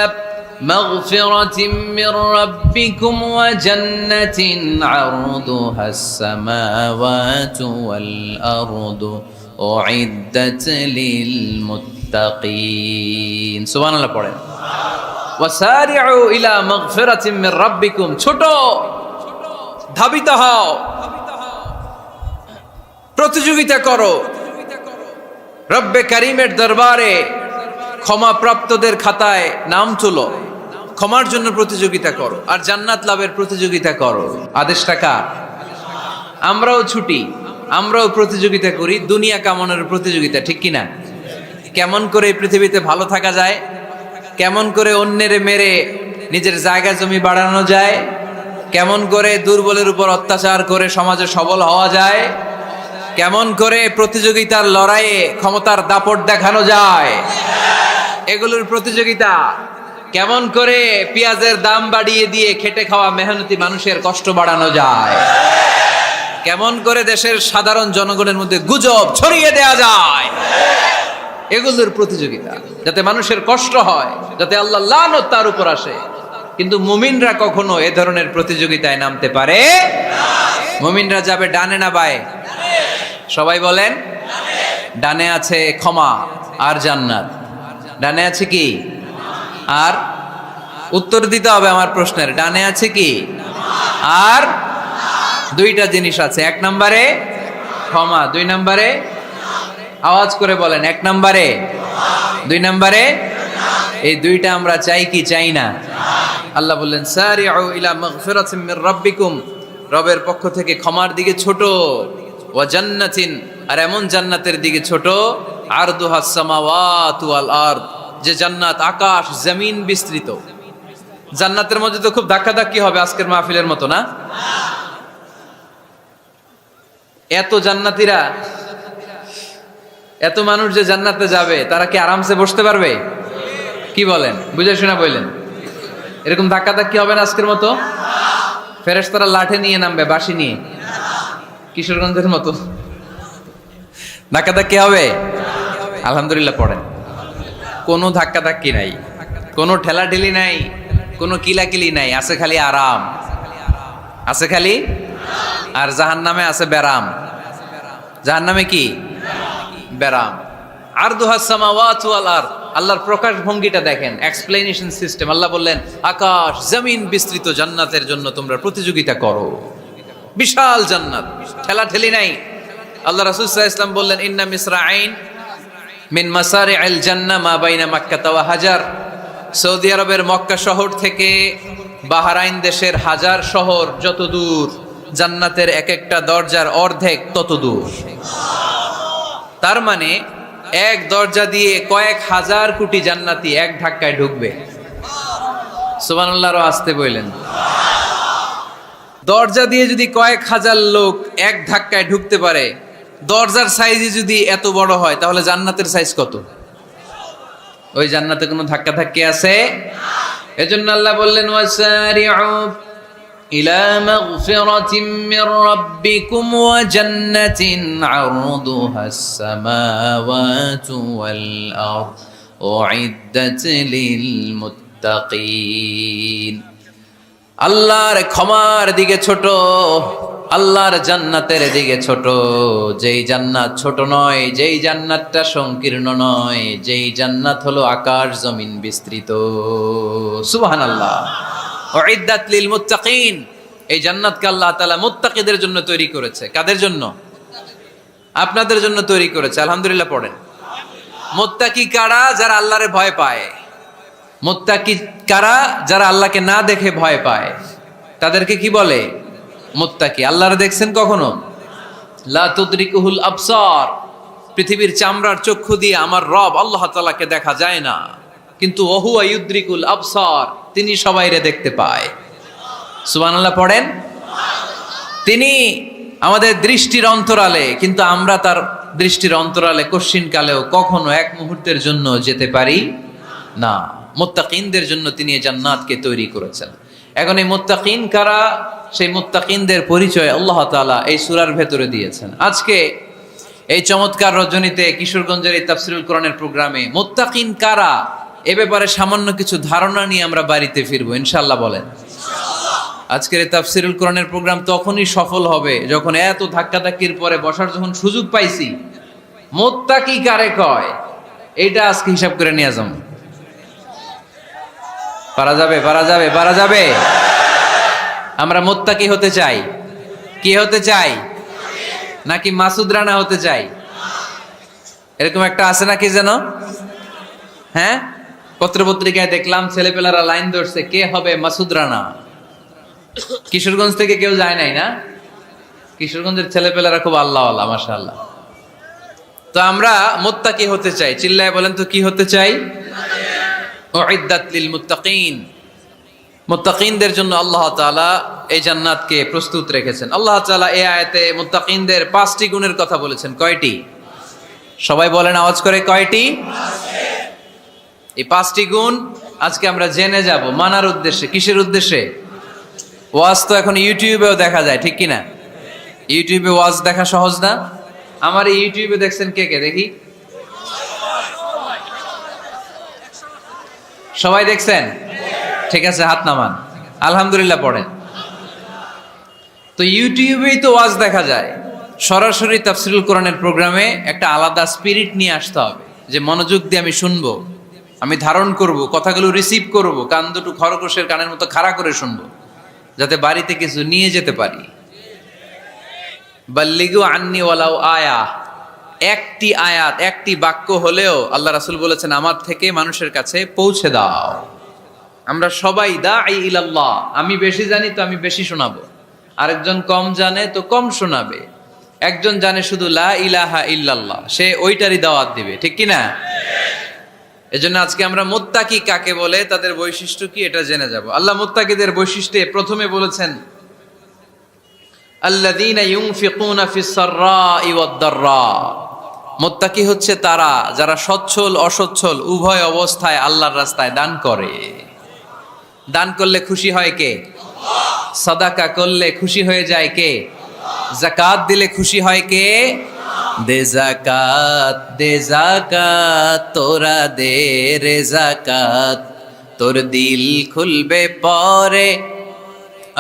মাগফিরাতিম মির রাব্বিকুম ওয়া জান্নাতিন আরদুহাস সামাওয়াতু ওয়াল আরদু উইদ্দাত লিল মুত্তাকিন। সুবহানাল্লাহ পড়েন। ওয়াসারিউ ইলা মাগফিরাতিম মির রাব্বিকুম। ছোট, ধাবিত হও, প্রতিযোগিতা করো রব্বে কারিমের দরবারে। ক্ষমাপ্রাপ্তদের খাতায় নাম তুলো, ক্ষমার জন্য প্রতিযোগিতা করো, আর জান্নাত লাভের প্রতিযোগিতা করো। আদেশটা কার? আমরাও ছুটি, আমরাও প্রতিযোগিতা করি, দুনিয়া কামনার প্রতিযোগিতা, ঠিক কিনা? কেমন করে এই পৃথিবীতে ভালো থাকা যায়, কেমন করে অন্যের মেরে নিজের জায়গা জমি বাড়ানো যায়, কেমন করে দুর্বলের উপর অত্যাচার করে সমাজে সবল হওয়া যায়, কেমন করে প্রতিযোগিতার লড়াইয়ে ক্ষমতার দাপট দেখানো যায়, এগুলোর প্রতিযোগিতা। কেমন করে পেঁয়াজের দাম বাড়িয়ে দিয়ে খেটে খাওয়া মেহনতি মানুষের কষ্ট বাড়ানো যায়, কেমন করে দেশের সাধারণ জনগণের মধ্যে গুজব ছড়িয়ে দেয়া যায়, এগুলোর প্রতিযোগিতা, যাতে মানুষের কষ্ট হয়, যাতে আল্লাহ লানত তার উপর আসে। কিন্তু মুমিনরা কখনো এ ধরনের প্রতিযোগিতায় নামতে পারে না। মুমিনরা যাবে ডানে না বায়ে? সবাই বলেন ডানে আছে ক্ষমা আর জান্নাত। ডানে আছে কি? আর উত্তর দিতে হবে আমার প্রশ্নের। ডানে আছে কি? আর দুইটা জিনিস আছে। এক নম্বরে ক্ষমা, দুই নম্বরে আওয়াজ করে বলেন, এক নম্বরে, দুই নম্বরে। এই দুইটা আমরা চাই কি চাই না? আল্লাহ বললেন সারিউ ইলা মাগফিরাতিন মির রাব্বিকুম, রবের পক্ষ থেকে ক্ষমার দিকে ছোট, ওয়া জান্নাতিন, আর এমন জান্নাতের দিকে ছোট, আরদুহাস সামাওয়াতু ওয়াল আরদ, যে জান্নাত আকাশ জমিন বিস্তৃত। জান্নাতের মধ্যে তো খুব ধাক্কাধাক্কি হবে আজকের মাহফিলের মতো না? এত জান্নাতীরা, এত মানুষ যে জান্নাতে যাবে, তারা কি আরামসে বসতে পারবে? কি বলেন? বুঝে শোনা বললেন। এরকম ধাক্কাধাক্কি হবে না আজকের মতো? ফেরেশতারা লাঠি নিয়ে নামবে, বাঁশি নিয়ে, কিশোরগঞ্জের মতো ধাক্কাধাক্কি হবে? আলহামদুলিল্লাহ পড়েন। কোনো ধাক্কাধাক্কি নাই, কোনো ঠেলাঠেলি নাই, কোনো কিলাকিলি নাই, আছে খালি আরাম, আছে খালি। আর জাহান্নামে আছে ব্যারাম। জাহান্নামে কি? ব্যারাম। আরদুহাস সামাওয়াতু ওয়াল আরদ, আল্লাহর প্রকাশ ভঙ্গিটা দেখেন, এক্সপ্লেনেশন সিস্টেম। আল্লাহ বললেন আকাশ জমিন বিস্তৃত জান্নাতের জন্য তোমরা প্রতিযোগিতা করো। বিশাল জান্নাত, ঠেলাঠেলি নাই। আল্লাহ রাসূল সাল্লাল্লাহু আলাইহি ওয়াসাল্লাম বললেন ইন্না মিসরাঈন মিন মাসারি'আল জান্নাহ মা বাইনা মাক্কা ওয়া হাজার। সৌদি আরবের মক্কা শহর থেকে বাহরাইন দেশের হাজার শহর যত দূর, জান্নাতের এক একটা দরজার অর্ধেক তত দূর। তার মানে এক দরজা দিয়ে কয়েক হাজার কোটি জান্নাতি এক ধাক্কায় ঢুকবে। সুবহানাল্লাহ, আসতে বললেন। দরজা দিয়ে যদি কয়েক হাজার লোক এক ধাক্কায় ঢুকতে পারে, দরজার সাইজই যদি এত বড় হয়, তাহলে জান্নাতের সাইজ কত? ওই জান্নাতে কোনো ধাক্কা ধাক্কি আছে? এজন্য আল্লাহ বললেন ওয়াসারিউ ইলা মাগফিরাতিন মির রাব্বিকুম ওয়া জান্নাতিন আরদুহাস সামাওয়াতু ওয়াল আরদ উইদ্দাত লিল মুত্তাকিন। আল্লাহর ক্ষমার দিকে ছোট, আল্লাহর জান্নাতের দিকে ছোট। যেই জান্নাত ছোট নয়, যেই জান্নাতটা সংকীর্ণ নয়, যেই জান্নাত হলো আকাশ জমিন বিস্তৃত। সুবহানাল্লাহ। উইদ্দাত লিল মুত্তাকিন, এই জান্নাতকে আল্লাহ তাআলা মুত্তাকিদের জন্য তৈরি করেছে। কাদের জন্য? আপনাদের জন্য তৈরি করেছে। আলহামদুলিল্লাহ পড়েন। মুত্তাকি কারা? যারা আল্লাহরে ভয় পায়। মুত্তাকি কারা? যারা আল্লাহকে না দেখে ভয় পায়, তাদেরকে কি বলে? মুত্তাকি। আল্লাহরে দেখছেন কখনো? লা তুদরিকুহুল আবসার, পৃথিবীর চামড়ার চক্ষু দিয়ে আমার রব আল্লাহ তাআলাকে দেখা যায় না, কিন্তু ওহুয়া ইউদরিকুল আবসার, তিনি সবাইরে দেখতে পায়। সুবহানাল্লাহ পড়েন। তিনি আমাদের দৃষ্টির অন্তরালে, কিন্তু আমরা তার দৃষ্টির অন্তরালে কশ্চিনকালেও কখনো এক মুহূর্তের জন্য যেতে পারি না। মুত্তাকিনদের জন্য তিনি এই জান্নাতকে তৈরি করেছেন। এখন এই মুত্তাকিন কারা, সেই মুত্তাকিনদের পরিচয় আল্লাহ তাআলা এই সূরার ভেতরে দিয়েছেন। আজকে এই চমৎকার রজনীতে কিশোরগঞ্জের এই তাফসীরুল কোরআনের প্রোগ্রামে মুত্তাকিন কারা এ ব্যাপারে সামান্য কিছু ধারণা নিয়ে আমরা বাড়িতে ফিরবো ইনশাআল্লাহ। বলেন আজকের এই তাফসীরুল কোরআনের প্রোগ্রাম তখনই সফল হবে যখন এত ধাক্কাধাক্কির পরে বসার যখন সুযোগ পাইছি, মুত্তাকি কারে কয় এটা আজকে হিসাব করে নিয়ে যাবো। পারা যাবে? পারা যাবে? পারা যাবে? আমরা মুত্তাকি হতে চাই। কি হতে চাই? নাকি মাসুদ রানা হতে চাই? এরকম একটা আছে নাকি যেন? হ্যাঁ, পত্রপত্রিকায় দেখলাম ছেলেপেলারা লাইন ধরছে, কে হবে মাসুদ রানা। কিশোরগঞ্জ থেকে কেউ যায় নাই না? কিশোরগঞ্জের ছেলেপেলারা খুব আল্লাহওয়ালা, মাশাআল্লাহ। তো আমরা মুত্তাকি হতে চাই। চিল্লায় বলেন তো কি হতে চাই? উইদ্দাত লিল মুত্তাকিন, মুত্তাকিনদের জন্য আল্লাহ তাআলা এই জান্নাতকে প্রস্তুত রেখেছেন। আল্লাহ তাআলা এই আয়াতে মুত্তাকিনদের 5টি গুণের কথা বলেছেন। কয়টি? সবাই বলেন আওয়াজ করে, কয়টি? এই 5টি গুণ আজকে আমরা জেনে যাব মানার উদ্দেশ্যে। কিসের উদ্দেশ্যে? ওয়াজ তো এখন ইউটিউবেও দেখা যায়, ঠিক কিনা? ইউটিউবে ওয়াজ দেখা সহজ না? আমার ইউটিউবে দেখছেন কে কে? দেখি, সবাই দেখছেন? ঠিক আছে, হাত নামান। আলহামদুলিল্লাহ পড়েন। তো ইউটিউবেই তো ওয়াজ দেখা যায়, সরাসরি তাফসিরুল কোরআনের প্রোগ্রামে একটা আলাদা স্পিরিট নিয়ে আসতে হবে, যে মনোযোগ দিয়ে আমি শুনবো, আমি ধারণ করব, কথাগুলো রিসিভ করব, কান দুটো খরগোশের কানের মতো খাড়া করে শুনবো, যাতে বাড়িতে কিছু নিয়ে যেতে পারি। বাল্লিগু আন্নি ওয়ালাউ আয়া, একটি আয়াত, একটি বাক্য হলেও আল্লাহ রাসূল বলেছেন আমার থেকে মানুষের কাছে পৌঁছে দাও। আমরা সবাই দাঈ ইলাল্লাহ, আমি বেশি জানি তো আমি বেশি শোনাবো, আরেকজন কম জানে তো কম শোনাবে, একজন জানে শুধু লা ইলাহা ইল্লাল্লাহ, সে ওইটারই দাওয়াত দিবে, ঠিক কি না? এজন্য আজকে আমরা মুত্তাকি কাকে বলে, তাদের বৈশিষ্ট্য কি, এটা জেনে যাব। আল্লাহ মুত্তাকিদের বৈশিষ্ট্যে প্রথমে বলেছেন আল্লাযীনা ইউনফিকুনা ফিস সাররাই ওয়াদ দাররা, মুত্তাকি হচ্ছে তারা যারা সচ্ছল অসচ্ছল উভয় অবস্থায় আল্লাহর রাস্তায় দান করে। দান করলে খুশি হয় কে? আল্লাহ। সাদাকা করলে খুশি হয়ে যায় কে? আল্লাহ। যাকাত দিলে খুশি হয় কে? দে যাকাত তোরা দে রে যাকাত, তোর দিল খুলবে পরে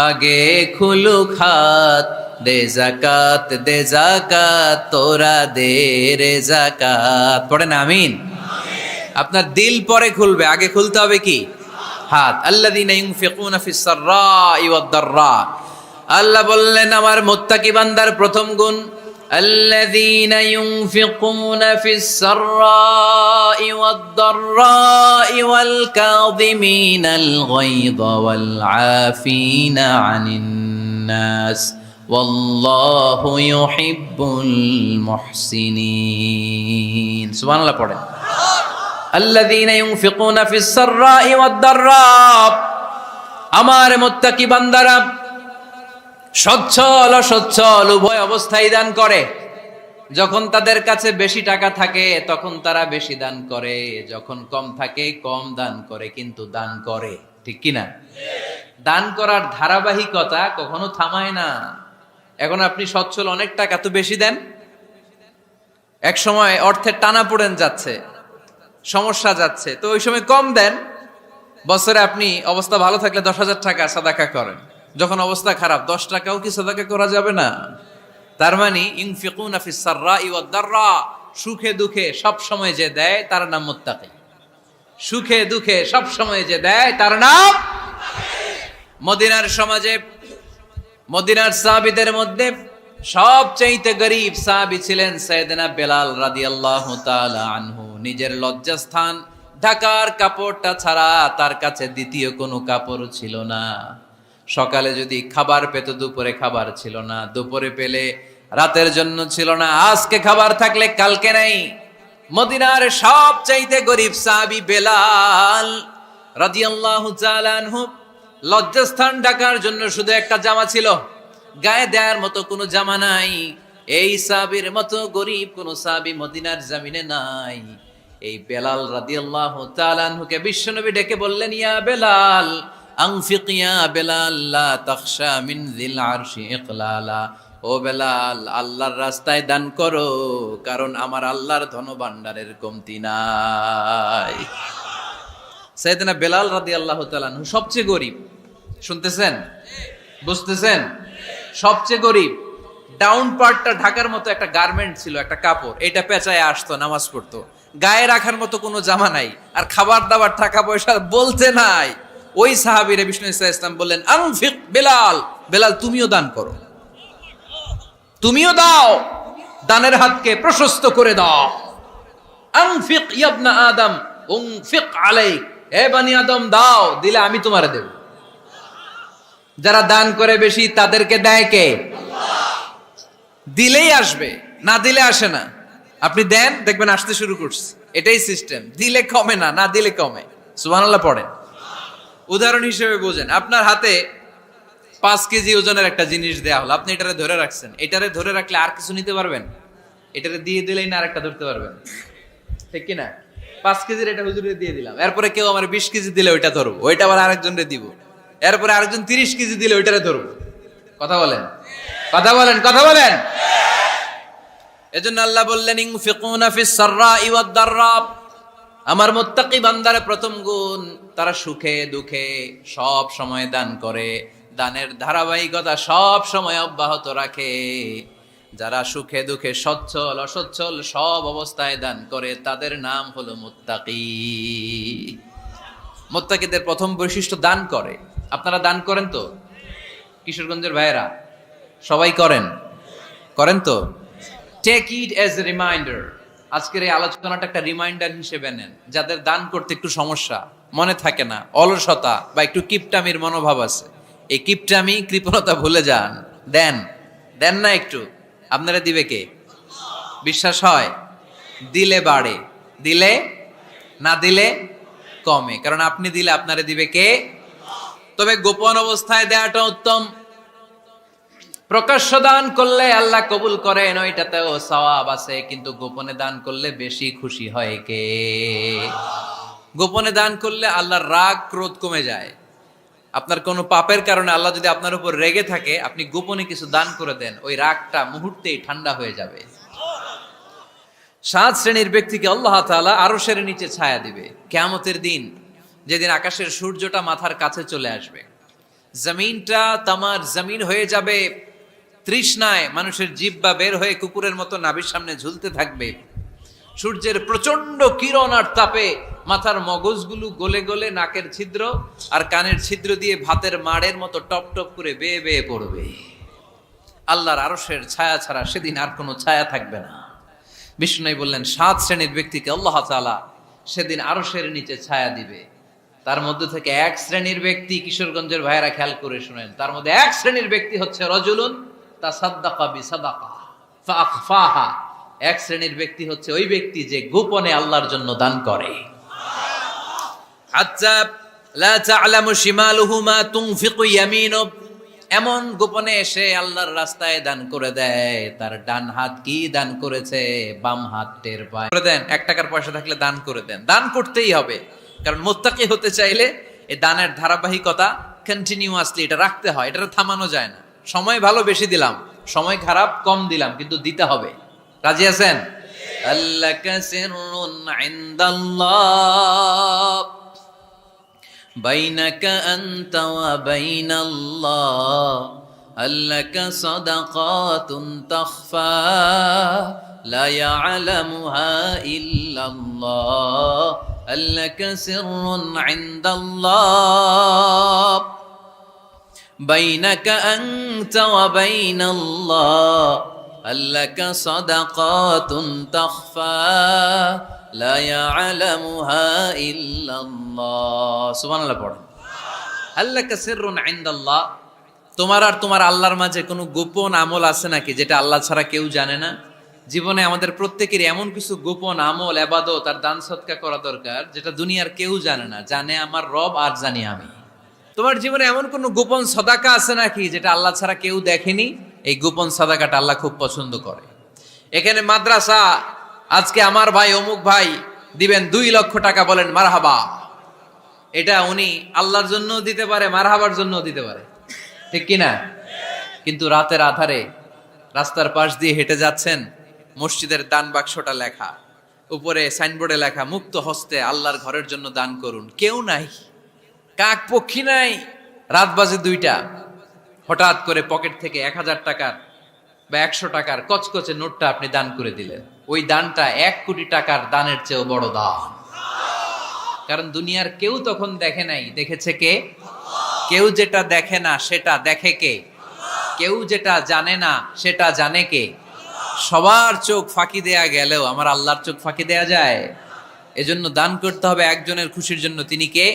আগে খুলুক হাত। দে যাকাত তোরা দে রে যাকাত, পড়েন আমিন। আপনার দিল পরে খুলবে, আগে খুলতে হবে কি? হাত। আল্লাযীনা ইউনফিকুনা ফিস সাররাই ওয়াদ দাররা, আল্লাহ বললেন আমার মুত্তাকি বান্দার প্রথম গুণ الذين ينفقون في السراء والضراء والكاظمين الغيظ والعافين عن الناس والله يحب المحسنين। سبحان الله পড়েন الذين ينفقون في السراء والضراء, আমার মুত্তাকি বান্দারা সচ্ছল অসচ্ছল উভয় অবস্থায় দান করে। যখন তাদের কাছে বেশি টাকা থাকে তখন তারা বেশি দান করে, যখন কম থাকে কম দান করে, কিন্তু দান করে, ঠিক কি না? দান করার ধারাবাহিকতা কখনো থামায় না। এখন আপনি সচ্ছল, অনেক টাকা তো বেশি দেন, এক সময় অর্থের টানা পড়েন যাচ্ছে, সমস্যা যাচ্ছে, তো ওই সময় কম দেন। বছরে আপনি অবস্থা ভালো থাকলে 10,000 টাকা সাদাকা করেন, যখন অবস্থা খারাপ 10 টাকাও কি সাদাকা করা যাবে না? তার মানে ইউনফিকুনা ফিস সাররাই ওয়াদ দাররা, সুখে দুঃখে সব সময় যে দেয় তার নাম মুত্তাকি। সুখে দুঃখে সব সময় যে দেয় তার নাম মদিনার সমাজে, মদিনার সাহাবীদের মধ্যে সবচেয়ে গরীব সাহাবী ছিলেন সাইয়েদনা বেলাল রাদিয়াল্লাহু তাআলা আনহু। নিজের লজ্জাস্থান ঢাকার কাপড়টা ছাড়া তার কাছে দ্বিতীয় কোনো কাপড় ছিল না। সকালে যদি খাবার পেত, দুপুরে খাবার ছিল না, দুপুরে পেলে রাতের জন্য ছিল না, আজকে খাবার থাকলে কালকে নাই। মদিনার সবচাইতে গরীব সাহাবী বেলাল রাদিয়াল্লাহু তাআলা আনহু, লজ্জাস্থান ঢাকার জন্য শুধু একটা জামা ছিল, গায়ে দেওয়ার মতো কোনো জামা নাই। এই সাহাবীর মতো গরীব কোন সাহাবী মদিনার জমিনে নাই। এই বেলাল রাদিয়াল্লাহু তাআলা আনহুকে বিশ্বনবী ডেকে বললেন, ইয়া বেলাল আনফিক ইয়া বেলাল লা তাখশা মিন যিল আরশি ইকলালা, ও বেলাল আল্লাহর রাস্তায় দান করো, কারণ আমার আল্লাহর ধনভাণ্ডারের কমতি নাই। সাইয়েদনা বেলাল রাদিয়াল্লাহু তাআলা আনহু সবচেয়ে গরীব, শুনতেছেন, বুঝতেছেন? সবচেয়ে গরীব। ডাউন পার্টটা ঢাকার মতো একটা গার্মেন্ট ছিল, একটা কাপড়, এটা পেঁচায় আসতো, নামাজ পড়তো, গায়ে রাখার মতো কোনো জামা নাই, আর খাবার দাবার টাকা পয়সা বলতে নাই। ওই সাহাবীরে বিষ্ণু ইসলাম বললেন, আনফিক বেলাল, বেলাল তুমিও দান করো, তুমিও দাও, দানের হাতকে প্রশস্ত করে দাও। আনফিক ইবনা আদম উনফিক আলাইক, হে বনি আদম দাও, দিলে আমি তোমারে দেব। যারা দান করে বেশি তাদেরকে দেয় কে? আল্লাহ। দিলেই আসবে, না দিলে আসে না। আপনি দেন, দেখবেন আসতে শুরু করছে, এটাই সিস্টেম। দিলে কমে না, না দিলে কমে। সুবহানাল্লাহ পড়েন। উদাহরণ হিসেবে বোঝেন, আপনার হাতে 5 কেজি ওজনের একটা জিনিস দেয়া হলো, আপনি এটারে ধরে রাখছেন, এটারে ধরে রাখলে আর কিছু নিতে পারবেন? এটারে দিয়ে দিলেই না আরেকটা ধরতে পারবেন, ঠিক কিনা? 5 কেজির এটা হুজুরে দিয়ে দিলাম, এরপরে কেউ আমার 20 কেজি দিলে ওইটা ধরবো, ওইটা আবার আরেকজনরে দিব, এরপরে আরেকজন 30 কেজি দিলে ওইটারে ধরবো। কথা বলেন, কথা বলেন, কথা বলেন। এজন্য আল্লাহ বললেন, ইনফিকুনা ফিস সাররাই ওয়াদ দাররা, আমার মুত্তাকি বান্দার প্রথম গুণ, তারা সুখে দুঃখে সব সময় দান করে, দানের ধারাবাহিকতা সব সময় অব্যাহত রাখে। যারা সুখে দুঃখে সচ্ছল অসচ্ছল সব অবস্থায় দান করে তাদের নাম হলো মুত্তাকি। মুত্তাকিদের প্রথম বৈশিষ্ট্য দান করে। আপনারা দান করেন তো? কিশোরগঞ্জের ভাইয়েরা সবাই করেন? করেন তো? Take it as a reminder. আজকের এই আলোচনাটা একটা রিমাইন্ডার হিসেবে নেন। যাদের দান করতে একটু সমস্যা, মনে থাকে না, অলসতা বা একটু কিপটামির মনোভাব আছে, এই কিপটামি কৃপণতা ভুলে যান। দেন, দেন না একটু, আপনারা দিবে কে? বিশ্বাস হয়? দিলে বাড়ে, দিলে না দিলে কমে। কারণ আপনি দিলে আপনারে দিবে কে? তবে গোপন অবস্থায় দেওয়াটা উত্তম। প্রকাশ্য দান করলে আল্লাহ কবুল করেন, ওইটাতেও সওয়াব আছে, কিন্তু গোপনে দান করলে বেশি খুশি হয় কে? গোপনে দান করলে আল্লাহর রাগ ক্রোধ কমে যায়। আপনার কোনো পাপের কারণে আল্লাহ যদি আপনার উপর রেগে থাকে, আপনি গোপনে কিছু দান করে দেন, ওই রাগটা মুহূর্তেই ঠান্ডা হয়ে যাবে। 7 শ্রেণীর ব্যক্তিকে আল্লাহ তাআলা আরশের নিচে ছায়া দিবে কিয়ামতের দিন, যেদিন আকাশের সূর্যটা মাথার কাছে চলে আসবে, জমিনটা তামার জমিন হয়ে যাবে তৃষ্ণায়, মানুষের জিহ্বা বের হয়ে কুকুরের মতো নাভির সামনে ঝুলতে থাকবে। সূর্যের প্রচন্ড কিরণ আর তাপে মাথার মগজগুলো গলে গলে নাকের ছিদ্র আর কানের ছিদ্র দিয়ে ভাতের মাড়ের মতো টপ টপ করে বেয়ে বেয়ে পড়বে। আল্লাহর আরশের ছায়া ছাড়া সেদিন আর কোনো ছায়া থাকবে না। বিষ্ণু বললেন 7 শ্রেণীর ব্যক্তিকে আল্লাহ তাআলা সেদিন আরশের নিচে ছায়া দিবে। তার মধ্যে থেকে 1 শ্রেণীর ব্যক্তি, কিশোরগঞ্জের ভাইয়েরা খেয়াল করে শুনেন, তার মধ্যে 1 শ্রেণীর ব্যক্তি হচ্ছে রজুলুন তাসাদ্দাকা বিসাদাকা ফাআখফাহা। 1 শ্রেণীর ব্যক্তি হচ্ছে ওই ব্যক্তি যে গোপনে আল্লাহর জন্য দান করে। হাত্তা লা তা'লামু শিমালুহু মা তুনফিকু ইয়ামিনু, এমন গোপনে এসে আল্লাহর রাস্তায় দান করে দেয়, তার ডান হাত কি দান করেছে বাম হাত টের পায়। করে দেন, 1 টাকার পয়সা থাকলে দান করে দেন। দান করতেই হবে, কারণ মুত্তাকি হতে চাইলে এই দানের ধারাবাহিকতা কন্টিনিউয়াসলি এটা রাখতে হয়, এটা থামানো যায় না। সময় ভালো বেশি দিলাম, সময় খারাপ কম দিলাম, কিন্তু দিতে হবে। রাজি আছেন? আল্লাকা সিররুন ইনদাল্লাহ বাইনাকা আনতা ওয়া বাইনাল্লাহ, আল্লাকা সাদাকাতুন তাখফা লা ইয়ালামুহা ইল্লাল্লাহ, আল্লাকা সিররুন ইনদাল্লাহ বাইনাকা আনতা ওয়া বাইনাল্লাহ, আল্লাকা সাদাকাতুন তাখফা লা ইয়ালামুহা ইল্লাল্লাহ। সুবহানাল্লাহ পড়েন। আল্লাকা সিররুন ইনদাল্লাহ, তোমার আর তোমার আল্লাহর মাঝে কোনো গোপন আমল আছে নাকি যেটা আল্লাহ ছাড়া কেউ জানে না? জীবনে আমাদের প্রত্যেকেরই এমন কিছু গোপন আমল, ইবাদত আর দান সদকা করা দরকার যেটা দুনিয়ার কেউ জানে না, জানে আমার রব আর জানি আমি। তোমার জীবনে এমন কোন গোপন সাদাকা আছে নাকি যেটা আল্লাহ ছাড়া কেউ দেখেনি? এই গোপন সাদাকাটা আল্লাহ খুব পছন্দ করে। এখানে মাদ্রাসা, আজকে আমার ভাই অমুক ভাই দিবেন 2 লক্ষ টাকা, বলেন মারহাবা। এটা উনি আল্লাহর জন্য দিতে পারে, মারহাবার জন্য দিতে পারে, ঠিক কিনা? কিন্তু রাতের আধারে রাস্তার পাশ দিয়ে হেঁটে যাচ্ছেন, মসজিদের দান বাক্সটা লেখা, উপরে সাইনবোর্ডে লেখা মুক্ত হস্তে আল্লাহর ঘরের জন্য দান করুন। কেউ নাই, কাক পক্ষী নাই, রাত বাজে 2টা, হঠাৎ করে পকেট থেকে 1000 টাকার বা 100 টাকার কচকচে নোটটা আপনি দান করে দিলেন। ওই দানটা 1 কোটি টাকার দানের চেয়েও বড় দান। কারণ দুনিয়ার কেউ তখন দেখে নাই, দেখেছে কে? কেউ যেটা দেখে না সেটা দেখে কে? কেউ যেটা জানে না সেটা জানে কে? সবার চোখ ফাঁকি দেয়া গেলেও আমার আল্লাহর চোখ ফাঁকি দেয়া যায়? এজন্য দান করতে হবে একজনের খুশির জন্য, তিনি কে?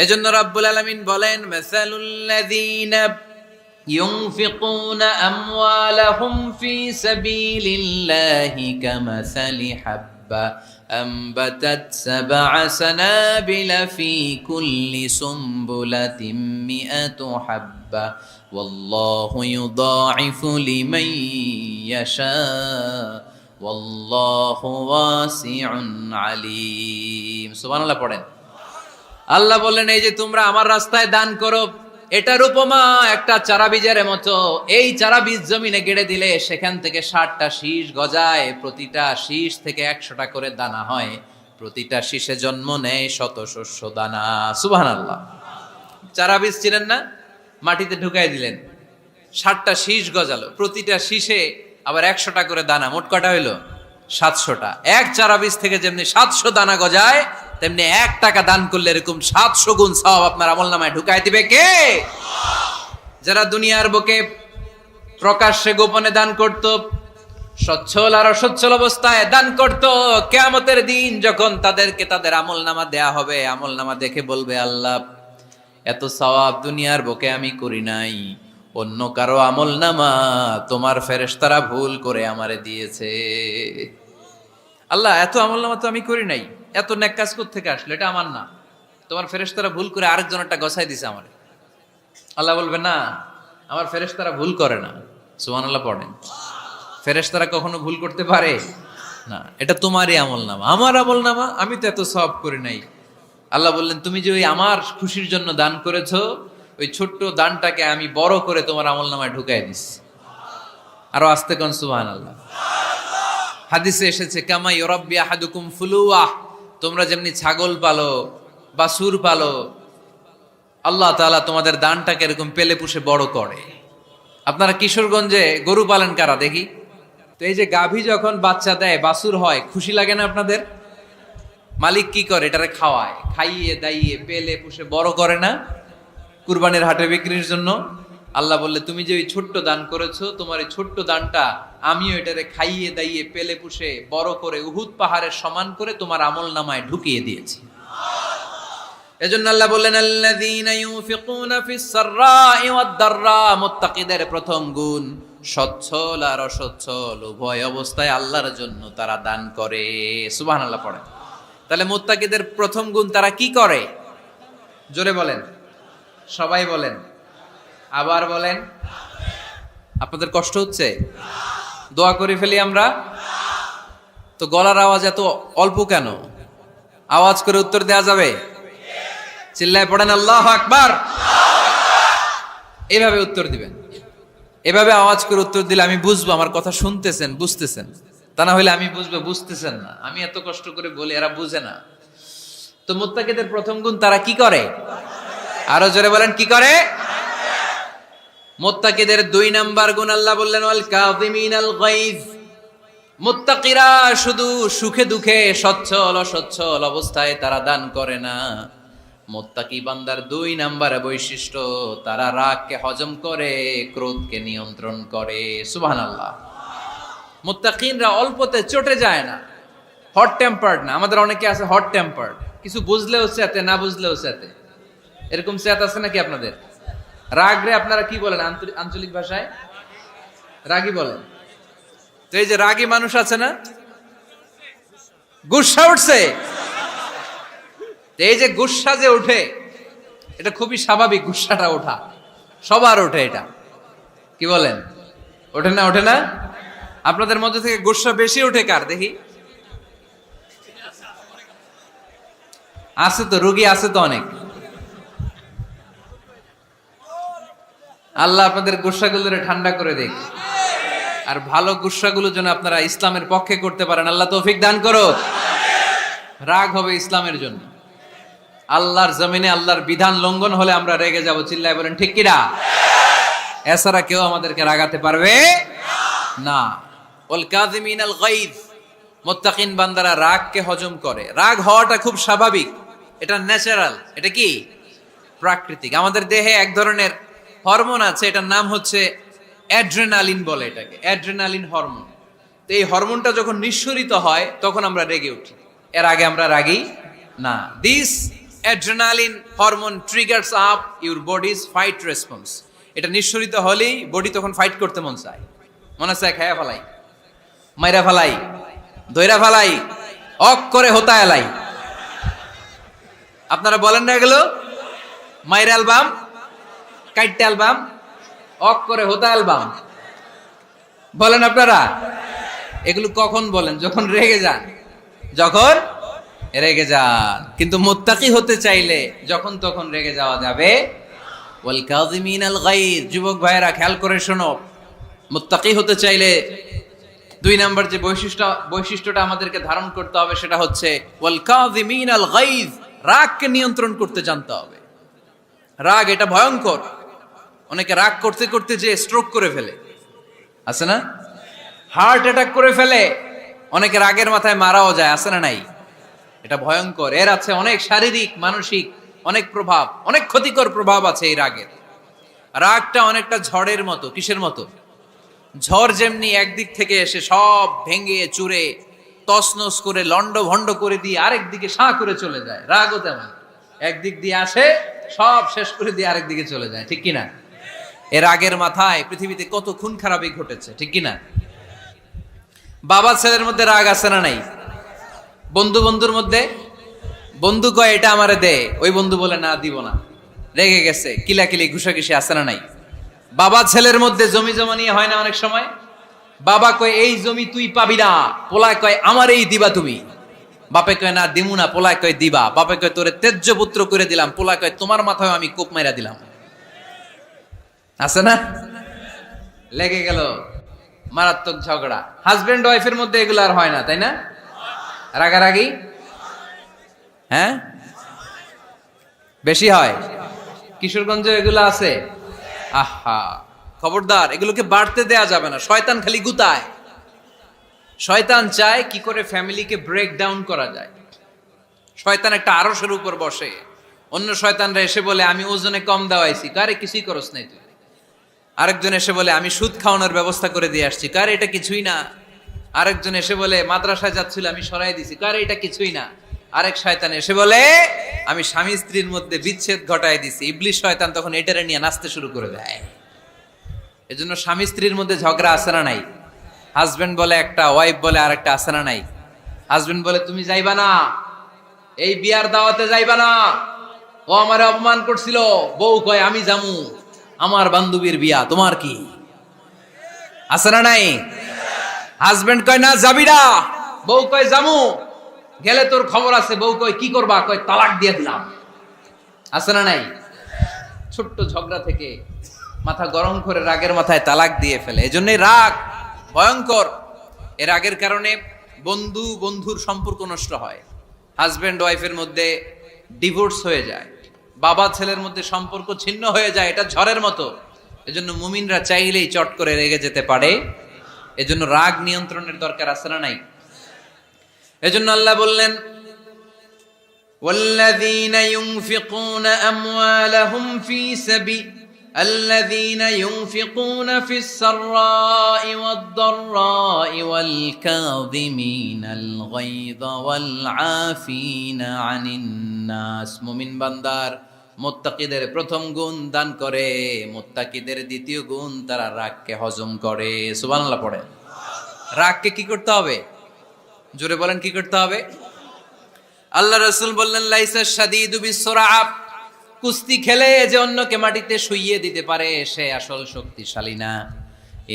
এজন্য রাব্বুল আলামিন বলেন, মাসালুল্লাযীনা ইউনফিকুনা আমওয়ালাহুম ফি সাবিলিল্লাহি কামাসালি হাব্বা আনবাতাত সাবআ সানাবিলা ফি কুল্লি সুমবুলাতিন মিআতু হাব্বা ওয়াল্লাহু ইউদাঈফু লিমান ইয়াশা ওয়াল্লাহু ওয়াসিউন আলীম। সুবহানাল্লাহ পড়েন। আল্লাহ বললেন, এই যে তোমরা আমার রাস্তায় দান করো, এটার উপমা একটা চারা বীজের মতো। এই চারা বীজ জমিনে গেড়ে দিলে সেখান থেকে 60টা শীষ গজায়, প্রতিটা শীষ থেকে 100টা করে দানা হয়, প্রতিটা শীষে জন্ম নেয় শত শস্য দানা। সুবহানাল্লাহ। চারা বীজ ছিলেন না, মাটিতে ঢুকাই দিলেন, 60টা শীষ গজালো, প্রতিটা শীষে আবার 100টা করে দানা, মোট কটা হইলো 700টা। এক চারা বীজ থেকে যেমনি 700 দানা গজায়, তেমনি 1 টাকা দান করলে এরকম 700 গুণ সওয়াব আপনার আমলনামায় ঢুকাই দিবে কে? যারা দুনিয়ার বুকে প্রকাশ্যে গোপনে দান করত, সচ্ছল আর অসচ্ছল অবস্থায় দান করত, কিয়ামতের দিন যখন তাদেরকে তাদের আমলনামা দেয়া হবে, আমলনামা দেখে বলবে, আল্লাহ এত সওয়াব দুনিয়ার বুকে আমি করি নাই, অন্য কারো আমলনামা তোমার ফেরেশতারা ভুল করে আমারে দিয়েছে। আল্লাহ এত আমলনামা তো আমি করি নাই, এত নেক কাজ কোত্থেকে আসলো, এটা আমার না, তোমার ফেরেশতারা ভুল করে আরেকজনেরটা গছাই দিছে আমারে। আল্লাহ বলবে না, আমার ফেরেশতারা ভুল করে না। সুবহানাল্লাহ পড়েন। ফেরেশতারা কখনো ভুল করতে পারে না, এটা তোমারই আমলনামা, আমার আমলনামা, আমি তো এত সওয়াব করি নাই। আল্লাহ বললেন, তুমি যে ওই আমার খুশির জন্য দান করেছো, ওই ছোট্ট দানটাকে আমি বড় করে তোমার আমলনামায় ঢুকাই দিচ্ছি। আরো আস্তে কোন সুবহানাল্লাহ। হাদিসে এসেছে, কামা ইউরাব্বি আহাদুকুম ফুলুয়াহ, তোমরা যেমনি ছাগল পালো, বাছুর পালো, আল্লাহ তাআলা তোমাদের দানটাকে এরকম পেলে পুষে বড় করে। আপনারা কিশোরগঞ্জে গরু পালেন কারা দেখি তো? এই যে গাভী যখন বাচ্চা দেয়, বাছুর হয়, খুশি লাগে না আপনাদের? মালিক কি করে? এটারে খাওয়ায়, খাইয়ে দাইয়ে পেলে পুষে বড় করে না? কুরবানির হাটে বিক্রির জন্য। আল্লাহ বললে, তুমি যে ওই ছোট্ট দান করেছো, তোমার এই ছোট্ট দানটা আমিও এটারে খাইয়ে দাইয়ে পেলে পুষে বড় করে উহুদ পাহাড়ের সমান করে তোমার আমলনামায় ঢুকিয়ে দিয়েছি। এজন্য আল্লাহ বললেন, আল্লাযীনা ইউনফিকুনা ফিস সাররাই ওয়াদ দাররা, মুত্তাকিদের প্রথম গুণ সচ্ছল আর অসচ্ছল উভয় অবস্থায় আল্লাহর জন্য তারা দান করে। সুবহানাল্লাহ পড়েন। তাহলে মুত্তাকিদের প্রথম গুণ, তারা কি করে? জোরে বলেন, সবাই বলেন, আবার বলেন। আপনাদের কষ্ট হচ্ছে? দোয়া করে ফেলি আমরা তো। গলার আওয়াজ এত অল্প কেন? আওয়াজ করে উত্তর দেয়া যাবে? চিল্লায় পড়েন আল্লাহু আকবার। এইভাবে উত্তর দিবেন, এভাবে আওয়াজ করে উত্তর দিলে আমি বুঝবো আমার কথা শুনতেছেন, বুঝতেছেন। তা না হলে আমি বুঝবো বুঝতেছেন না। আমি এত কষ্ট করে বলি, এরা বুঝে না। তো মুত্তাকিদের প্রথম গুণ, তারা কি করে? আরো জোরে বলেন, কি করে? মুত্তাকিদের 2 নাম্বার গুণ আল্লাহ বললেন, ওয়াল কাযিমিনাল গায়জ। মুত্তাকিরা শুধু সুখে দুঃখে সচ্ছল অসচ্ছল অবস্থায় তারা দান করে না। মুত্তাকি বান্দার 2 নাম্বার বৈশিষ্ট্য, তারা রাগকে হজম করে, ক্রোধকে নিয়ন্ত্রণ করে। সুবহানাল্লাহ। মুত্তাকিনরা অল্পতে চটে যায় না, হট টেম্পার্ড না। আমাদের অনেকে আছে হট টেম্পার্ড, কিছু বুঝলেও চেতে, না বুঝলেও চেতে। এরকম চেত আছে নাকি আপনাদের? রাগ রে আপনারা কি বলেন আঞ্চলিক ভাষায়? রাগী বলেন। তো এই যে রাগী মানুষ আছে না, গুসা উঠছে, এই যে গুসা যে উঠে, এটা খুবই স্বাভাবিক। গুসাটা ওঠা সবার ওঠে, এটা কি বলেন? ওঠে না? ওঠে না? আপনাদের মধ্যে থেকে গুসা বেশি ওঠে কার দেখি? আছে তো, রোগী আছে তো অনেক। আল্লাহ আপনাদের গুসাগুলোরে ঠান্ডা করে দেখ, আর ভালো গুসাগুলো যেন আপনারা ইসলামের পক্ষে করতে পারেন। আল্লাহ তৌফিক দান করো। রাগ হবে ইসলামের জন্য। আল্লাহর জমিনে আল্লাহর বিধান লঙ্ঘন হলে আমরা রেগে যাব। চিল্লায় বলেন ঠিক কিনা? এছাড়া কেউ আমাদেরকে রাগাতে পারবে না। ওয়াল কাযিমিনাল গায়জ, মুত্তাকিন বান্দারা রাগকে হজম করে। রাগ হওয়াটা খুব স্বাভাবিক, এটা ন্যাচারাল, এটা কি প্রাকৃতিক। আমাদের দেহে এক ধরনের হরমোন আছে, এটার নাম হচ্ছে অ্যাড্রেনালিন বলে এটাকে, অ্যাড্রেনালিন হরমোন। তো এই হরমোনটা যখন নিঃসরিত হয় তখন আমরা রেগে উঠি, এর আগে আমরা রাগি না। This adrenaline hormone triggers up your bodies fight response. এটা নিঃসরিত হলেই বডি তখন ফাইট করতে মন চায়, মনে চায় খায়া ফেলাই, মাইরা ফেলাই, দইরা ফেলাই, অক করে হোতা এলাই। আপনারা বলেন না এগুলো? মাইরা অ্যালবাম, কাইটটা অ্যালবাম, অক করে হোতা অ্যালবাম বলেন আপনারা? এগুলো কখন বলেন? যখন রেগে যান, যখন রেগে যান। কিন্তু মুত্তাকি হতে চাইলে যখন তখন রেগে যাওয়া যাবে। ওয়াল কাযিমিনাল গায়জ, যুবক ভাইয়েরা খেয়াল করে শোনো, মুত্তাকি হতে চাইলে 2 নাম্বার যে বৈশিষ্ট্যটা আমাদেরকে ধারণ করতে হবে সেটা হচ্ছে ওয়াল কাযিমিনাল গায়জ, রাগকে নিয়ন্ত্রণ করতে জানতে হবে। রাগ এটা ভয়ঙ্কর। অনেকে রাগ করতে করতে যে স্ট্রোক করে ফেলে, আছে না? হার্ট অ্যাটাক করে ফেলে, অনেকে রাগের মাথায় মারাও যায়, আছে না নাই? এটা ভয়ঙ্কর। এর আছে অনেক শারীরিক মানসিক অনেক প্রভাব, অনেক ক্ষতিকর প্রভাব আছে এই রাগের। রাগটা অনেকটা ঝড়ের মতো। কিসের মতো? ঝড় যেমনি একদিক থেকে এসে সব ভেঙে চুরে তছনছ করে লন্ড ভন্ড করে দিয়ে আরেক দিকে সাঁ করে চলে যায়, রাগও তেমন একদিক দিয়ে আসে সব শেষ করে দিয়ে আরেক দিকে চলে যায়, ঠিক কিনা? এর রাগের মাথায় পৃথিবীতে কত খুন খারাপই ঘটেছে, ঠিক কিনা? বাবা ছেলের মধ্যে রাগ আছে না নাই? বন্ধু বন্ধুর মধ্যে, বন্ধু কয় এটা আমারে দে, ওই বন্ধু বলে না দিব না, রেগে গেছে, কিলাকিলি ঘুষাঘুষি আছে না নাই? বাবা ছেলের মধ্যে জমি জমা নিয়ে হয় না অনেক সময়? বাবা কয় এই জমি তুই পাবি না, পোলায় কয় আমার এই দিবা তুমি। বাপে কয় না দিমু না, পোলায় কয় দিবা। বাপে কয় তোরে তেজ্য পুত্র করে দিলাম, পোলায় কয় তোমার মাথায় আমি কোপ মাইরা দিলাম। আছে না? লেগে গেল, মারাত্মক ঝগড়া। হাজবেন্ড ওয়াইফের মধ্যে এগুলো আর হয় না, তাই না? রাগারাগি হ্যাঁ বেশি হয়। কিশোরগঞ্জে এগুলো আছে। আহা, খবরদার, এগুলোকে বাড়তে দেয়া যাবে না। শয়তান খালি গুতায়। শয়তান চায় কি করে ফ্যামিলিকে ব্রেক ডাউন করা যায়। শয়তান একটা আরশের উপর বসে, অন্য শয়তানরা এসে বলে আমি ওজনে কম দেওয়াইছি, কারে কিছুই করস নাই তুই। আরেকজন এসে বলে আমি সুদ খাওয়ানোর ব্যবস্থা করে দিয়ে আসছি, কারে এটা কিছুই না। আরেকজন এসে বলে মাদ্রাসায় যাচ্ছিল আমি সরাই দিছি, কারে এটা কিছুই না। আরেক শয়তান এসে বলে আমি স্বামী স্ত্রীর মধ্যে বিচ্ছেদ ঘটায় দিছি। ইবলিশ শয়তান তখন এটারে নিয়ে নাচতে শুরু করে দেয়। এজন্য স্বামী স্ত্রীর মধ্যে ঝগড়া আছে না নাই? হাজবেন্ড বলে একটা, ওয়াইফ বলে আরেকটা, আছে না নাই? হাজবেন্ড বলে তুমি যাইবা না, এই বিয়ার দাওয়াতে যাইবা না, ও আমারে অপমান করছিল। বউ কয় আমি জামু, আমার বান্ধবীর বিয়া, তোমার কি? আছে না নাই? হাজবেন্ড কয় না যাবি না, বউ কয় জামু, গেলে তোর খবর আছে। বউ কয় কি করবা? কয় তালাক দিয়ে দিলাম। আছে না নাই? ছোট্ট ঝগড়া থেকে মাথা গরম করে রাগের মাথায় তালাক দিয়ে ফেলে। এজন্যই রাগ ভয়ঙ্কর। এর রাগের কারণে বন্ধু বন্ধুর সম্পর্ক নষ্ট হয়, হাজবেন্ড ওয়াইফের মধ্যে ডিভোর্স হয়ে যায়, বাবা ছেলের মধ্যে সম্পর্ক ছিন্ন হয়ে যায়। এটা ঝড়ের মতো। এজন্য মুমিনরা চাইলেই চট করে রেগে যেতে পারে। এজন্য রাগ নিয়ন্ত্রণের দরকার আছে না নাই? এজন্য আল্লাহ বললেন والذين ينفقون أموالهم في سبيل الذين ينفقون في السراء والضراء والكاظمين الغيظ والعافين عن الناس। মুমিন বান্দার মুত্তাকিদের প্রথম গুণ দান করে, মুত্তাকিদের দ্বিতীয় গুণ তারা রাগকে হজম করে। সুবহানাল্লাহ পড়ে। রাগকে কি করতে হবে? জোরে বলেন কি করতে হবে? আল্লাহ রাসূল বললেন লাইসা শাদীদু বিসসুরআ, কুস্তি খেলে যে অন্যকে মাটিতে শুইয়ে দিতে পারে সে আসল শক্তিশালী না।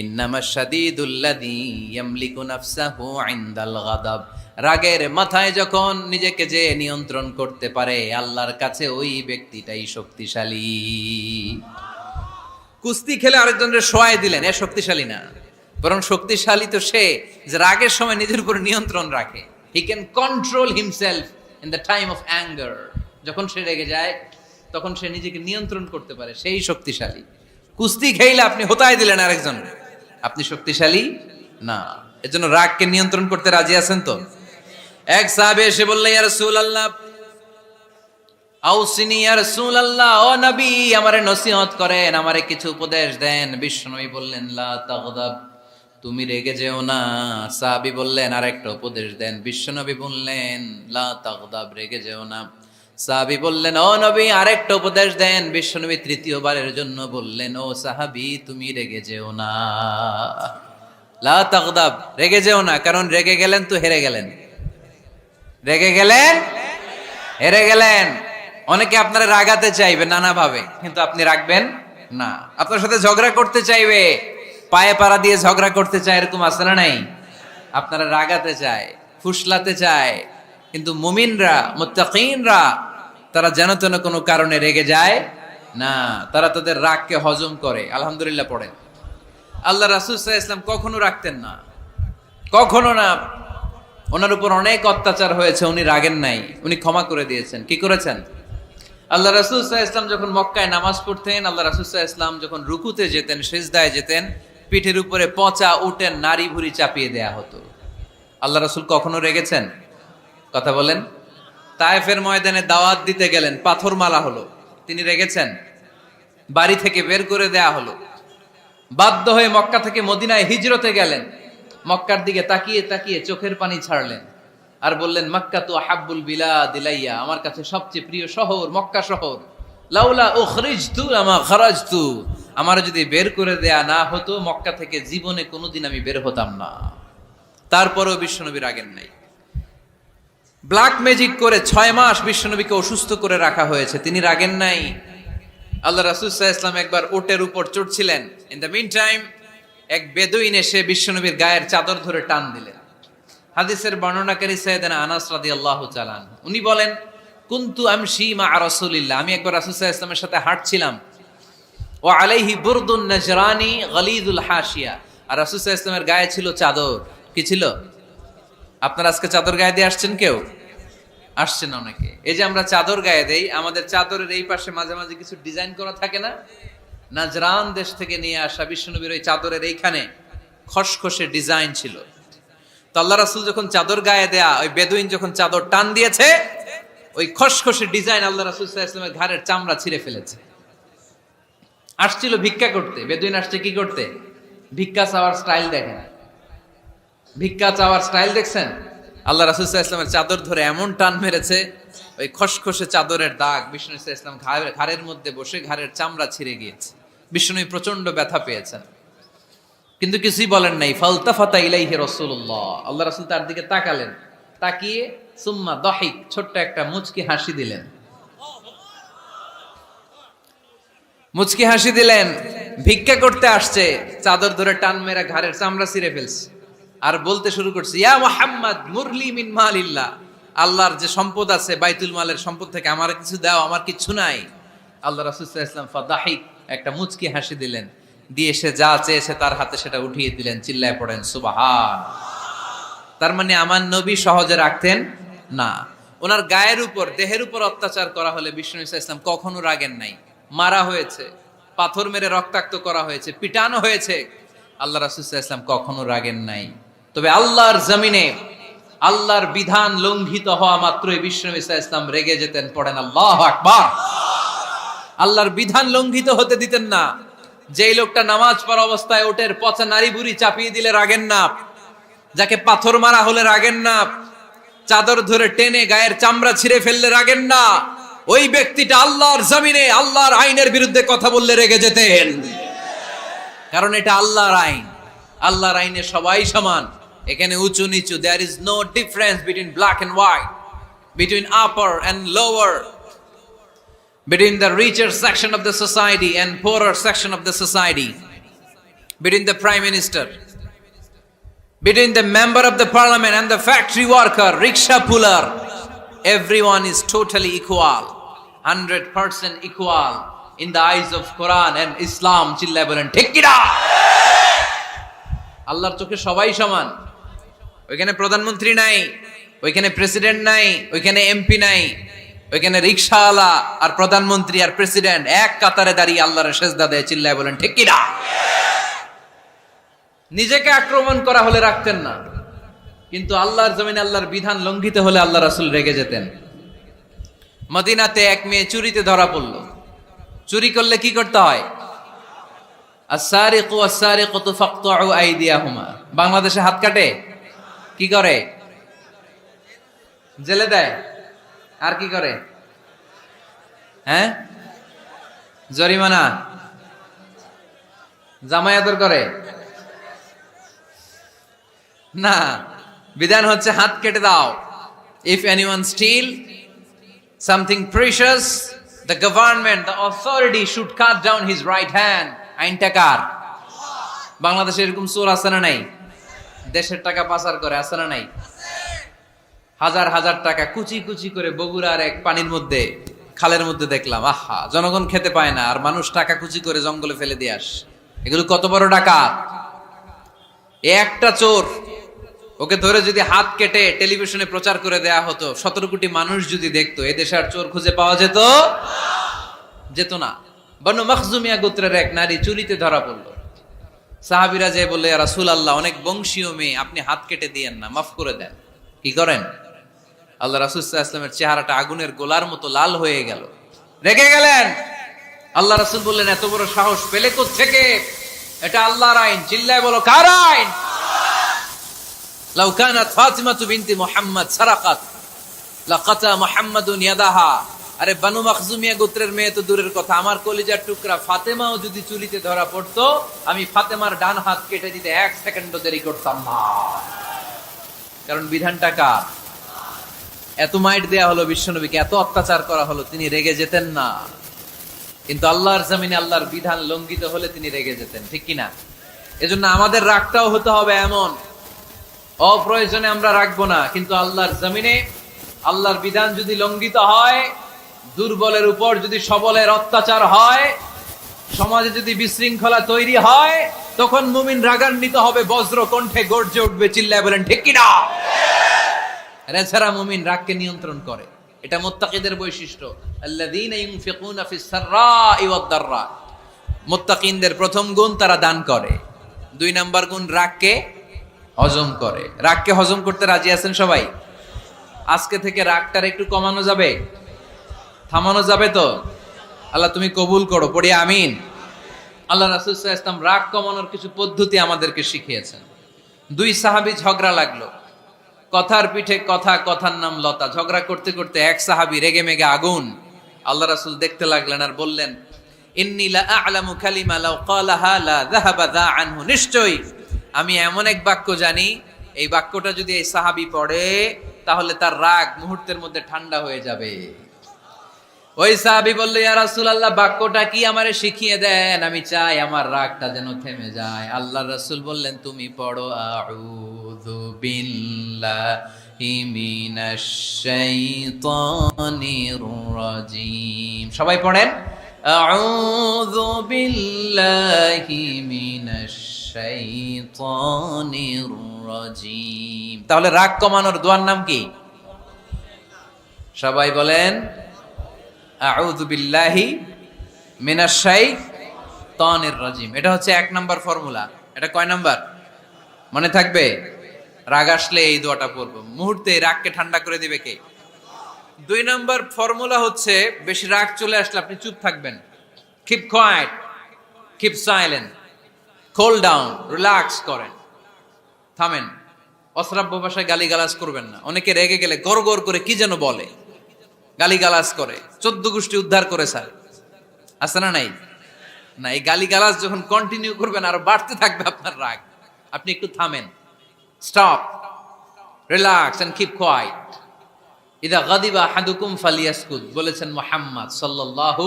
ইন্নামাশ শাদীদুল্লাযী ইয়ামলিকু নাফসাহু ইনদাল গাদাব, রাগের মাথায় যখন নিজেকে যে নিয়ন্ত্রণ করতে পারে আল্লাহর কাছে ওই ব্যক্তিটাই শক্তিশালী। কুস্তি খেলে আরেকজনের শোয়ায় দিলেন, এ শক্তিশালী না। বরং শক্তিশালী তো সে যে রাগের সময় নিজের উপর নিয়ন্ত্রণ রাখে। He can control himself in the time of anger. যখন সে রেগে যায় তখন সে নিজেকে নিয়ন্ত্রণ করতে পারে, সেই শক্তিশালী। কুস্তি খেইলে আপনি হোতায় দিলেন আরেকজন, আপনি শক্তিশালী না। এজন্য রাগকে নিয়ন্ত্রণ করতে রাজি আছেন তো? এক সাহাবী এসে বললেন ইয়া রাসূলুল্লাহ আউসিনি ইয়া রাসূলুল্লাহ, ও নবী আমারে নসিহত করেন, আমারে কিছু উপদেশ দেন। বিশ্বনবী বললেন লা তাগদাব, তুমি রেগে যেও না। সাহাবী বললেন আরেকটা উপদেশ দেন। বিশ্বনবী বললেন লা তাগদাব, রেগে যেও না। সাহাবী বললেন ও নবী আরেকটা উপদেশ দেন। বিশ্বনবী তৃতীয়বারের জন্য বললেন ও সাহাবী তুমি রেগে যেও না, লা তাগদাব, রেগে যেও না। কারণ রেগে গেলেন তো হেরে গেলেন, রেগে গেলেন হেরে গেলেন। অনেকে আপনারা রাগাতে চাইবে নানাভাবে, কিন্তু আপনি রাখবেন না। আপনার সাথে ঝগড়া করতে চাইবে, পায়ে পাড়া দিয়ে ঝগড়া করতে চায়, এরকম আছে না নাই? আপনারা রাগাতে চায়, ফুসলাতে চায়, কিন্তু মুমিনরা মুত্তাকিনরা তারা যেন তেন কোনো কারণে রেগে যায় না, তারা তাদের রাগকে হজম করে। আলহামদুলিল্লাহ পড়েন। আল্লাহ রাসূল সাল্লাল্লাহু আলাইহি ওয়াসাল্লাম কখনো রাগতেন না, কখনো না। ওনার উপর অনেক অত্যাচার হয়েছে, উনি রাগেন নাই, উনি ক্ষমা করে দিয়েছেন। কি করেছেন? আল্লাহ রাসূল সাল্লাল্লাহু আলাইহি ওয়াসাল্লাম যখন মক্কায় নামাজ পড়তেন, আল্লাহ রাসূল সাল্লাল্লাহু আলাইহি ওয়াসাল্লাম যখন রুকুতে যেতেন, সিজদায় যেতেন, পিঠের উপরে পচা উটের নারী ভুঁড়ি চাপিয়ে দেয়া হতো। আল্লাহ রাসূল কখনো রেগেছেন? কথা বলেন। তায়েফের ময়দানে দাওয়াত দিতে গেলেন, পাথর মারা হলো, তিনি রেগেছেন? বাড়ি থেকে বের করে দেয়া হলো, বাধ্য হয়ে মক্কা থেকে মদিনায় হিজরতে গেলেন, মক্কার দিকে তাকিয়ে তাকিয়ে চোখের পানি ছাড়লেন আর বললেন, মক্কা তু আহাব্বুল বিলাদ ইলাইয়া, আমার কাছে সবচেয়ে প্রিয় শহর মক্কা শহর। লাউলা উখরিজতু আমা খারাজতু, আমার যদি বের করে দেয়া না হতো মক্কা থেকে জীবনে কোনোদিন আমি বের হতাম না। তারপরেও বিশ্বনবী রাগেন নাই। ব্ল্যাক ম্যাজিক করে 6 মাস বিশ্বনবীকে অসুস্থ করে রাখা হয়েছে, তিনি রাগেন নাই। আল্লাহ রাসূল সাল্লাল্লাহু আলাইহি ওয়াসাল্লাম একবার উটের উপর চড়ছিলেন, ইন দ্য মিন টাইম এক বেদুইন এসে বিশ্বনবীর গায়ের চাদর ধরে টান দিলেন। হাদিসের বর্ণনাকারী সাইয়েদনা আনাস রাদিয়াল্লাহু তাআলা উনি বলেন, কুনতু আমশি মা রাসূলিল্লাহ, আমি একবার রাসূল সাল্লাল্লাহু আলাইহি ওয়াসাল্লামের সাথে হাঁটছিলাম, ওয়া আলাইহি বুরদুন নাজরানি গালিদুল হাশিয়া, আর রাসূল সাল্লাল্লাহু আলাইহি ওয়াসাল্লামের গায়ে ছিল চাদর। কি ছিল? আপনারা আজকে চাদর গায়ে দিয়ে আসছেন? কেউ আসছেন? অনেকে। এই যে আমরা চাদর গায়ে দেই, আমাদের চাদরের এই পাশে মাঝে মাঝে কিছু ডিজাইন করা থাকে না? নাজরান দেশ থেকে নিয়ে আসা বিশ্বনবীর ওই চাদরের এইখানে খসখসে ডিজাইন ছিল। তো আল্লাহ রাসূল যখন চাদর গায়ে দেয়া, ওই বেদুইন যখন চাদর টান দিয়েছে, ওই খসখসে ডিজাইন আল্লাহ রাসূল সাল্লাল্লাহু আলাইহি ওয়াসাল্লামের ঘাড়ের চামড়া ছিঁড়ে ফেলেছে। আসছিল ভিক্ষা করতে, বেদুইন আসছে কি করতে? ভিক্ষা চাওয়ার স্টাইল দেখেন, ভিক্ষা চাওয়ার স্টাইল দেখছেন? আল্লাহ রাসূল সাল্লাল্লাহু আলাইহি ওয়াসাল্লামের চাদর ধরে এমন টান মেরেছে, ওই খসখসে চাদরের দাগ বিষ্ণু সাল্লাল্লাহু আলাইহি ওয়াসাল্লাম ঘাড়ের মধ্যে বসে ঘাড়ের চামড়া ছিঁড়ে গিয়েছে। বিষ্ণু প্রচন্ড ব্যথা পেয়েছেন, কিন্তু কিছুই বলেন নাই। ফালতাফাতা ইলাইহি রাসূলুল্লাহ, আল্লাহ রাসূল তার দিকে তাকালেন, তাকিয়ে সুম্মা দাহিক, ছোট্ট একটা মুচকি হাসি দিলেন। মুচকি হাসি দিলেন, ভিক্ষা করতে আসছে, চাদর ধরে টান মেরে ঘাড়ের চামড়া ছিঁড়ে ফেলছে, আর বলতে শুরু করছে, ইয়া মুহাম্মদ মুরলি মিন মালিল্লাহ, আল্লাহর যে সম্পদ আছে বাইতুল মালের সম্পদ থেকে আমার কিছু দাও, আমার কিছু নাই। আল্লাহ রাসূল সাল্লাল্লাহু আলাইহি ওয়াসাল্লাম ফাদাহিক, একটা মুচকি হাসি দিলেন, দিয়ে সে যা চেয়েছে তার হাতে সেটা উঠিয়ে দিলেন। চিল্লায় পড়েন সুবহান। তার মানে আমার নবী সহজে রাখতেন না। ওনার গায়ের উপর, দেহের উপর অত্যাচার করা হলে বিষ্ণু সাল্লাল্লাহু আলাইহি ওয়াসাল্লাম কখনো রাগেন নাই। মারা হয়েছে, পাথর মেরে রক্তাক্ত করা হয়েছে, পিটানো হয়েছে, আল্লাহ রাসূল সাল্লাল্লাহু আলাইহি ওয়াসাল্লাম কখনো রাগেন নাই। তবে আল্লাহর জমিনে আল্লাহর বিধান লঙ্ঘিত হওয়া মাত্রই বিষ্ণু সাল্লাল্লাহু আলাইহি ওয়াসাল্লাম রেগে যেতেন। পড়েন আল্লাহু আকবার। আল্লাহর বিধান লঙ্ঘিত হতে দিতেন না। যেই লোকটা নামাজ পড়া অবস্থায় ওটের পচা নারী বুড়ি চাপিয়ে দিলে রাগেন না, যাকে পাথর মারা হলে রাগেন না, চাদর ধরে টেনে গায়ের চামড়া ছিঁড়ে ফেললে রাগেন না, ওই ব্যক্তিটা আল্লাহর জমিনে আল্লাহর আইনের বিরুদ্ধে কথা বললে রেগে যেতেন। কারণ এটা আল্লাহর আইন, আল্লাহর আইনে সবাই সমান, এখানে উঁচু নিচু, there is no difference between black and white, between upper and lower, between the richer section of the society and poorer section of the society, between the prime minister, between the member of the parliament and the factory worker, rickshaw puller, everyone is totally equal, 100% equal in the eyes of Quran and Islam. চিল্লায় বলেন ঠিক কি না? আল্লাহর চোখে সবাই সমান। ওইখানে প্রধানমন্ত্রী নাই, ওইখানে প্রেসিডেন্ট নাই, ওইখানে এমপি নাই, ওইখানে রিকশাওয়ালা আর প্রধানমন্ত্রী আর প্রেসিডেন্ট এক কাতারে দাঁড়িয়ে আল্লাহর সেজদা দেয়। চিল্লায় বলেন ঠিক কি না? নিজেকে আক্রমণ করা হলে রাখতেন না, কিন্তু আল্লাহর জমিনে আল্লাহর বিধান লঙ্ঘিত হলে আল্লাহ রাসূল রেগে যেতেন। মদিনাতে এক মেয়ে চুরিতে ধরা পড়ল। চুরি করলে কি করতে হয়? আস-সারিকু ওয়াস-সারিকাতু ফাকতাউ আইদিয়াহুমা। বাংলাদেশে হাত কাটে, কি করে? জেলে দেয়। আর কি করে? হ্যাঁ, জরিমানা, জামাই আদর করে না। বিধান হচ্ছে হাত কেটে দাও। If anyone steal something precious, the government, the authority should cut down his right hand. আইনটা কার? বাংলাদেশে এরকম চোর আছে না নাই? দেশের টাকা পাচার করে, আছে না নাই? হাজার হাজার টাকা কুচি কুচি করে বগুড়ার এক পানির মধ্যে, খালের মধ্যে দেখলাম। আহা, জনগণ খেতে পায় না আর মানুষ টাকা কুচি করে জঙ্গলে ফেলে দিয়ে আস। এগুলো কত বড় ডাকাত! একটা চোর, ওকে ধরে যদি হাত কেটে টেলিভিশনে প্রচার করে দেয়া হতো, 17 কোটি মানুষ যদি দেখতো, এদেশে আর চোর খুঁজে পাওয়া যেত না। বনু মখজুমিয়া গোত্রের এক নারী চুরিতে ধরা পড়ল। সাহাবীরা যে বললে, ইয়া রাসূলুল্লাহ, অনেক বংশীয় মেয়ে, আপনি হাত কেটে দিয়েন না, মাফ করে দেন। কি করেন? আল্লাহ রাসূল সাল্লাল্লাহু আলাইহি ওয়াসাল্লামের চেহারাটা আগুনের গোলার মতো লাল হয়ে গেল, রেগে গেলেন। আল্লাহ রাসূল বললেন, এত বড় সাহস পেলে কোত্থেকে? এটা আল্লাহর আইন, চিল্লায় বলো কার আইন? লাউ কানাত ফাতিমাতু বিনতি মুহাম্মদ সারাকাত লাকাতা মুহাম্মাদুন ইয়াদাহা। আরে বানু মাখজুমিয়া গোত্রের মেয়ে তো দূরের কথা, আমার কলিজার টুকরা ফাতেমাও যদি চুলিতে ধরা পড়তো, আমি ফাতেমার ডান হাত কেটে দিতে 1 সেকেন্ডও দেরি করতাম না। কারণ বিধানটা কার? এত মাইট দেয়া হলো বিশ্বনবীকে, এত অত্যাচার করা হলো, তিনি রেগে যেতেন না। কিন্তু আল্লাহর জমিনে আল্লাহর বিধান লঙ্ঘিত হলে তিনি রেগে যেতেন, ঠিক কিনা? এজন্য আমাদের রাগটাও হতে হবে এমন, অপ্রয়োজনে আমরা রাখবো না, কিন্তু আল্লাহর জমিনে আল্লাহর বিধান যদি লঙ্ঘিত হয়, দুর্বলের উপর যদি সবলের অত্যাচার হয়, সমাজে যদি বিশৃঙ্খলা তৈরি হয়, তখন মুমিন রাগান্বিত হবে, বজ্র কণ্ঠে গর্জে উঠবে, চিল্লায় বলেন ঠিক কিনা? এছাড়া মুমিন রাগকে নিয়ন্ত্রণ করে, এটা মুত্তাকিদের বৈশিষ্ট্য। আল্লাযীনা ইউনফিকুনা ফিস সাররাই ওয়াদ দাররা। মুত্তাকিনদের প্রথম গুণ, তারা দান করে। 2 নাম্বার গুণ, রাগকে হজম করে। রাগকে হজম করতে রাজি আছেন সবাই? আজকে থেকে রাগটার একটু কমানো যাবে, থামানো যাবে তো? আল্লাহ তুমি কবুল করো, পড়ি আমিন। আল্লাহ রাসূল সাল্লাল্লাহু আলাইহি ওয়াসাল্লাম রাগ কমানোর কিছু পদ্ধতি আমাদেরকে শিখিয়েছেন। 2 সাহাবী ঝগড়া লাগলো, কথার পিঠে কথা, কথার নাম লতা। ঝগড়া করতে করতে এক সাহাবী রেগে মেগে আগুন। আল্লাহ রাসূল দেখতে লাগলেন আর বললেন, ইন্নী লা আ'লামু কালিমা লাউ ক্বালাহা লা যাহাবা যা আনহু। নিশ্চয়ই আমি এমন এক বাক্য জানি, এই বাক্যটা যদি এই সাহাবী পড়ে, তাহলে তার রাগ মুহূর্তের মধ্যে ঠান্ডা হয়ে যাবে। ওই সাহাবী বলল, ইয়া রাসূলুল্লাহ, বাক্যটা কি আমারে শিখিয়ে দেন, আমি চাই আমার রাগটা যেন থেমে যায়। আল্লাহর রাসূল বললেন, তুমি পড়ো আউযু বিল্লাহি মিনাশ শাইতানির রাজীম। সবাই পড়েন, আউযু বিল্লাহি মিনাশ শাইতানির রাজীম। তাহলে রাগ কমানোর দোয়ার নাম কি? সবাই বলেন, আউযু বিল্লাহি মিনাশ শাইতানির রাজীম। এটা হচ্ছে 1 নাম্বার ফর্মুলা। এটা কয় নাম্বার মনে থাকবে? রাগ আসলে এই দোয়াটা পড়বো, মুহূর্তে রাগকে ঠান্ডা করে দিবে কে? 2 নাম্বার ফর্মুলা হচ্ছে, বেশি রাগ চলে আসলে আপনি চুপ থাকবেন। Keep quiet, keep silent, cool down, relax করেন, থামেন। অশ্রাব্য ভাষায় গালিগালাজ করবেন না। অনেকে রেগে গেলে গড় গড় করে কি যেন বলে, গালিগালাজ করে, 14 গোষ্ঠী উদ্ধার করে স্যার, আছে না নাই? না, এই গালিগালাজ যখন কন্টিনিউ করবেন, আরো বাড়তে থাকবে আপনার রাগ। আপনি একটু থামেন, stop, relax and keep quiet. ইদা গাদিবা আহাদুকুম ফালিয়াসকুত, বলেছেন মুহাম্মদ সাল্লাল্লাহু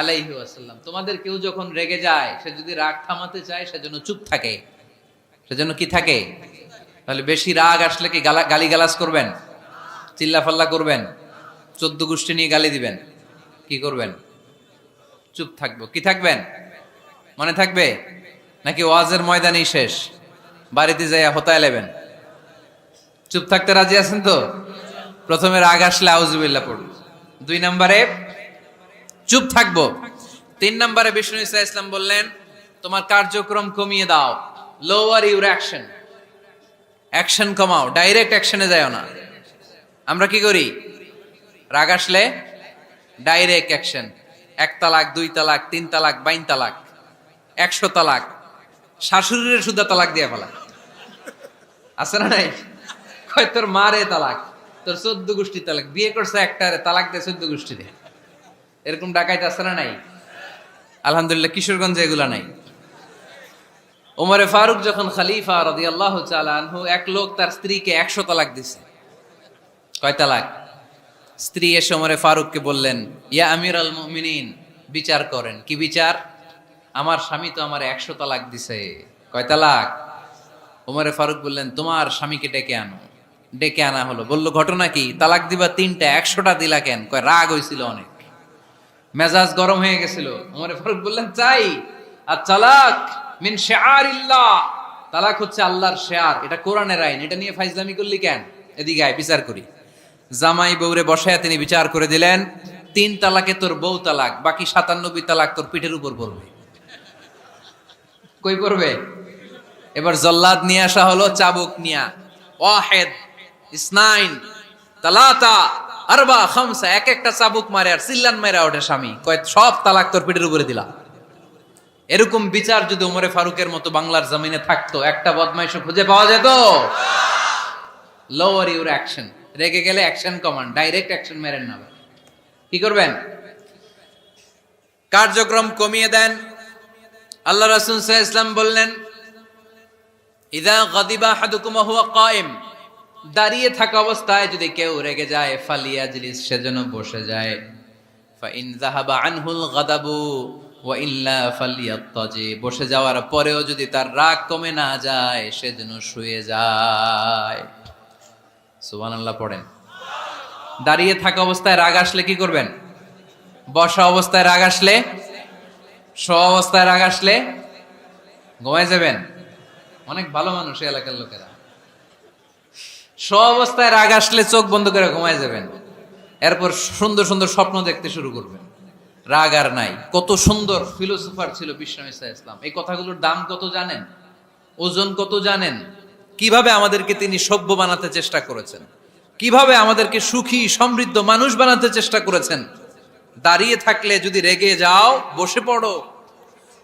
আলাইহি ওয়াসাল্লাম। তোমাদের কেউ যখন রেগে যায়, সে যদি রাগ থামাতে চায়, সেজন্য চুপ থাকে। সেজন্য কি থাকে? তাহলে বেশি রাগ আসলে কি গালিগালাজ করবেন, চিল্লাফাল্লা করবেন, 14 গোষ্ঠী নিয়ে গালি দিবেন? কি করবেন? চুপ থাকবো। কি থাকবেন? মনে থাকবে? নাকি ওয়াজের ময়দানেই শেষ, বাড়িতে যাইয়া হোতায় লেবেন? চুপ থাকতে রাজি আছেন তো? প্রথমে রাগ আসলে আউযুবিল্লাহ পড়ব, 2 নম্বরে চুপ থাকবো, 3 নম্বরে বিষ্ণু ঈসা ইসলাম বললেন, তোমার কার্যক্রম কমিয়ে দাও, লোয়ার ইউর অ্যাকশন। অ্যাকশন কমাও, ডাইরেক্ট অ্যাকশনে যাও না। আমরা কি করি? রাগ আসলে ডাইরেক্ট অ্যাকশন। 1 তালাক, 2 তালাক, 3 তালাক, 22 তালাক, 100 তালাক, শাশুড়ির সুদ্ধা তালাক দিয়ে ফেলা, আছে না নাই? কয় তোর মারে তালাক, তোর 14 গোষ্ঠী তালাক, বিয়ে করছে একটারে তালাক দিয়ে 14 গোষ্ঠী দিয়ে। এরকম ডাকাইতে আছে না নাই? আলহামদুলিল্লাহ কিশোরগঞ্জে এগুলা নাই। ওমরে ফারুক যখন খলিফা রাদিয়াল্লাহু তাআলা আনহু, এক লোক তার স্ত্রীকে 100 তালাক দিছে। কয় তালাক? স্ত্রী এসে ওমরে ফারুককে বললেন, ইয়া আমিরাল মুমিনিন, বিচার করেন। কি বিচার? আমার স্বামী তো আমার 100 তালাক দিছে। কয় তালাক? ওমরে ফারুক বললেন, তোমার স্বামীকে ডেকে আনো। ডেকে আনা হলো। বলল, ঘটনা কি? তালাক দিবা 3টা, 100টা দিলা কেন? কয় রাগ হয়েছিল অনেক, মেজাজ গরম হয়ে গেছিল। ওমরে ফারুক বললেন, চাই। আর তালাক মিন শিআরিল্লাহ, তালাক হচ্ছে আল্লাহর শিআর, এটা কোরআনের আইন, এটা নিয়ে ফাইজলামি করলি কেন? এদিকে আয়, বিচার করি। জামাই বউরে বসায়া তিনি বিচার করে দিলেন, 3 তালাকে তোর বউ তালাক, বাকি 97 তালাক তোর পিঠের উপর পড়বে। কই পড়বে? এবার জল্লাদ নিয়ে আসা হলো চাবুক নিয়া, ওয়াহেদ, ইসনাইন, তালাতা, আরবা, খামসা, এক একটা চাবুক মারে আর চিল্লান মারা ওঠে স্বামী, কয় সব তালাক তোর পিঠের উপরে দিলা। এরকম বিচার যদি ওমরে ফারুকের মতো বাংলার জমিনে থাকতো, একটা বদমাইশও খুঁজে পাওয়া যেত? লোয়ার ইউর অ্যাকশন, রেগে গেলে অ্যাকশন কমান্ড, ডাইরেক্ট অ্যাকশন মেরেন না। কি করবেন? কার্যক্রম কমিয়ে দেন। আল্লাহ রাসূল সাল্লাল্লাহু আলাইহি ওয়াসাল্লাম বললেন, ইযা গাদিবা আহাদুকুম ওয়া হুয়া কায়েম, দাঁড়িয়ে থাকা অবস্থায় যদি কেউ রেগে যায়, ফালিয়াজলিস, সেজন্য বসে যায়। ফা ইন যাহাবা আনহুল গাদাবু ওয়া ইল্লা ফালিয়াত্তাজি, বসে যাওয়ার পরেও যদি তার রাগ কমে না যায়, সেজন্য শুয়ে যায়। সুবহানাল্লাহ পড়েন। দাঁড়িয়ে থাকা অবস্থায় রাগ আসলে কি করবেন? বসা অবস্থায় রাগ আসলে, শোয়া অবস্থায় রাগ আসলে ঘুমায় যাবেন। অনেক ভালো মানুষ এই এলাকার লোকেরা। শোয়া অবস্থায় রাগ আসলে চোখ বন্ধ করে ঘুমায় যাবেন, এরপর সুন্দর সুন্দর স্বপ্ন দেখতে শুরু করবেন। রাগ আর নাই। কত সুন্দর ফিলোসোফার ছিল বিশ্বনবী সাল্লাল্লাহু আলাইহি ওয়াসাল্লাম। এই কথাগুলোর দাম কত জানেন? ওজন কত জানেন? কিভাবে আমাদেরকে তিনি সভ্য বানাতে চেষ্টা করেছেন, কিভাবে আমাদেরকে সুখী সমৃদ্ধ মানুষ বানাতে চেষ্টা করেছেন। দাঁড়িয়ে থাকলে যদি রেগে যাও, বসে পড়ো।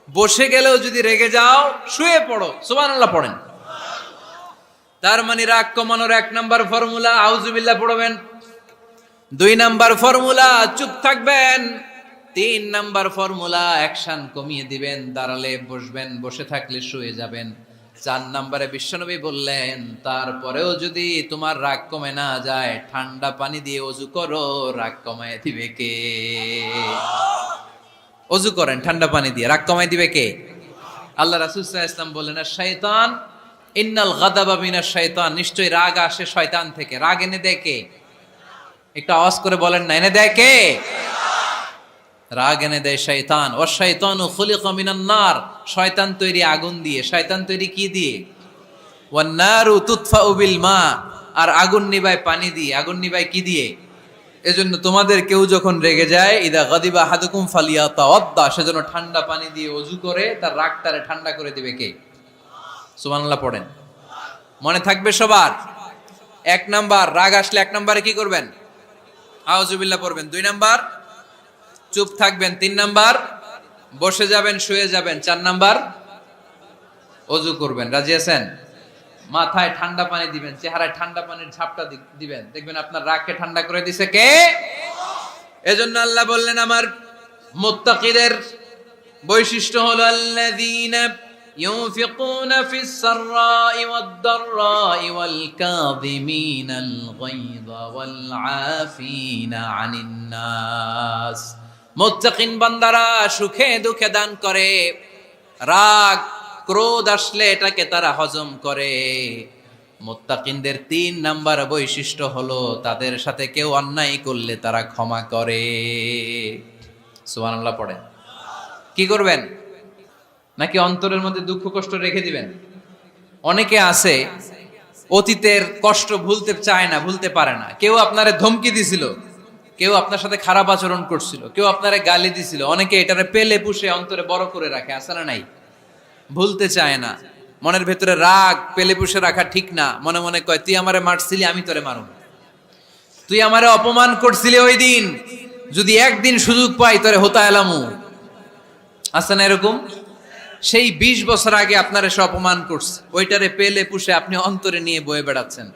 বসে গেলেও যদি রেগে যাও, শুয়ে পড়ো। সুবহানাল্লাহ পড়েন। তার মানে রাগ কমানোর 1 নাম্বার ফর্মুলা আউযুবিল্লাহ পড়বেন, 2 নাম্বার ফর্মুলা চুপ থাকবেন, 3 নাম্বার ফর্মুলা অ্যাকশন কমিয়ে দিবেন, দাঁড়ালে বসবেন, বসে থাকলে শুয়ে যাবেন। 4 নাম্বারে বিশ্বনবী বললেন, তারপরেও যদি তোমার রাগ কমে না যায়, ঠান্ডা পানি দিয়ে ওযু করো, রাগ কমায় দিবে কে? ওযু করেন ঠান্ডা পানি দিয়ে, রাগ কমায় দিবে কে? আল্লাহ রাসূল সাল্লাল্লাহু আলাইহি ওয়াসাল্লাম বললেন, শাইতান, ইন্নাল গাদাবা মিনাশ শাইতান, নিশ্চয়ই রাগ আসে শয়তান থেকে। রাগ এনে দেয় কে? একটু আওয়াজ করে বলেন না, এনে দেয় কে? রাগ এনে দেয় শয়তান। ও শাইতানু খুলিকা মিনান নার, শয়তান তৈরি আগুন দিয়ে। শয়তান তৈরি কি দিয়ে? ওয়ান নারু তুতফাউ বিল মা, আর আগুন নিভায় পানি দিয়ে। আগুন নিভায় কি দিয়ে? এজন্য তোমাদের কেউ যখন রেগে যায়, ইদা গাদিবা আহাদুকুম ফালিয়াতাওয়াদ্দা, সেজন্য ঠান্ডা পানি দিয়ে ওযু করে তার রাগটারে ঠান্ডা করে দিবে কে? সুবহানাল্লাহ পড়েন। মনে থাকবে সবার। 1 নাম্বার, রাগ আসলে 1 নাম্বারে কি করবেন? আউযুবিল্লাহ পড়বেন। 2 নাম্বার চুপ থাকবেন। 3 নাম্বার বসে যাবেন, শুয়ে যাবেন। 4 নাম্বার ওযু করবেন। রাজি আছেন? মাথায় ঠান্ডা পানি দিবেন, চেহারায় ঠান্ডা পানির ঝাপটা দিবেন, দেখবেন আপনার রাগকে ঠান্ডা করে দিছে কে? এজন্য আল্লাহ বললেন, আমার মুত্তাকিদের বৈশিষ্ট্য হলো আল্লাযীনা ইউনফিকুনা ফিস সাররাই ওয়াদ দাররাই ওয়াল কাযিমিনাল গায়যা ওয়াল আফিনা আনিন নাস। মুত্তাকিন বান্দারা সুখে দুঃখে দান করে, রাগ ক্রোধ আসলে এটাকে তারা হজম করে। মুত্তাকিনদের 3 নাম্বার বৈশিষ্ট্য হলো, তাদের সাথে কেউ অন্যায় করলে তারা ক্ষমা করে। সুবহানাল্লাহ পড়েন। কি করবেন? নাকি অন্তরের মধ্যে দুঃখ কষ্ট রেখে দিবেন? অনেকে আছে অতীতের কষ্ট ভুলতে চায় না, ভুলতে পারে না। কেউ আপনারে ধমকি দিছিল, কেউ আপনার সাথে খারাপ আচরণ করছিল, কেউ আপনারে গালি দিছিল, অনেকে এটারে পেলে পুষে অন্তরে বড় করে রাখে, আছে না নাই? ভুলতে চায় না। মনের ভেতরে রাগ পেলে পুষে রাখা ঠিক না। মনে মনে কয়, তুই আমারে মারছিলি, আমি তোরে মারুম। তুই আমারে অপমান করছিলি ওই দিন, যদি একদিন সুযোগ পাই তোরে হোতা এলামু। আছে না এরকম? সেই 20 বছর আগে আপনার এসে অপমান করছে, ওইটারে পেলে পুষে আপনি অন্তরে নিয়ে বয়ে বেড়াচ্ছেন।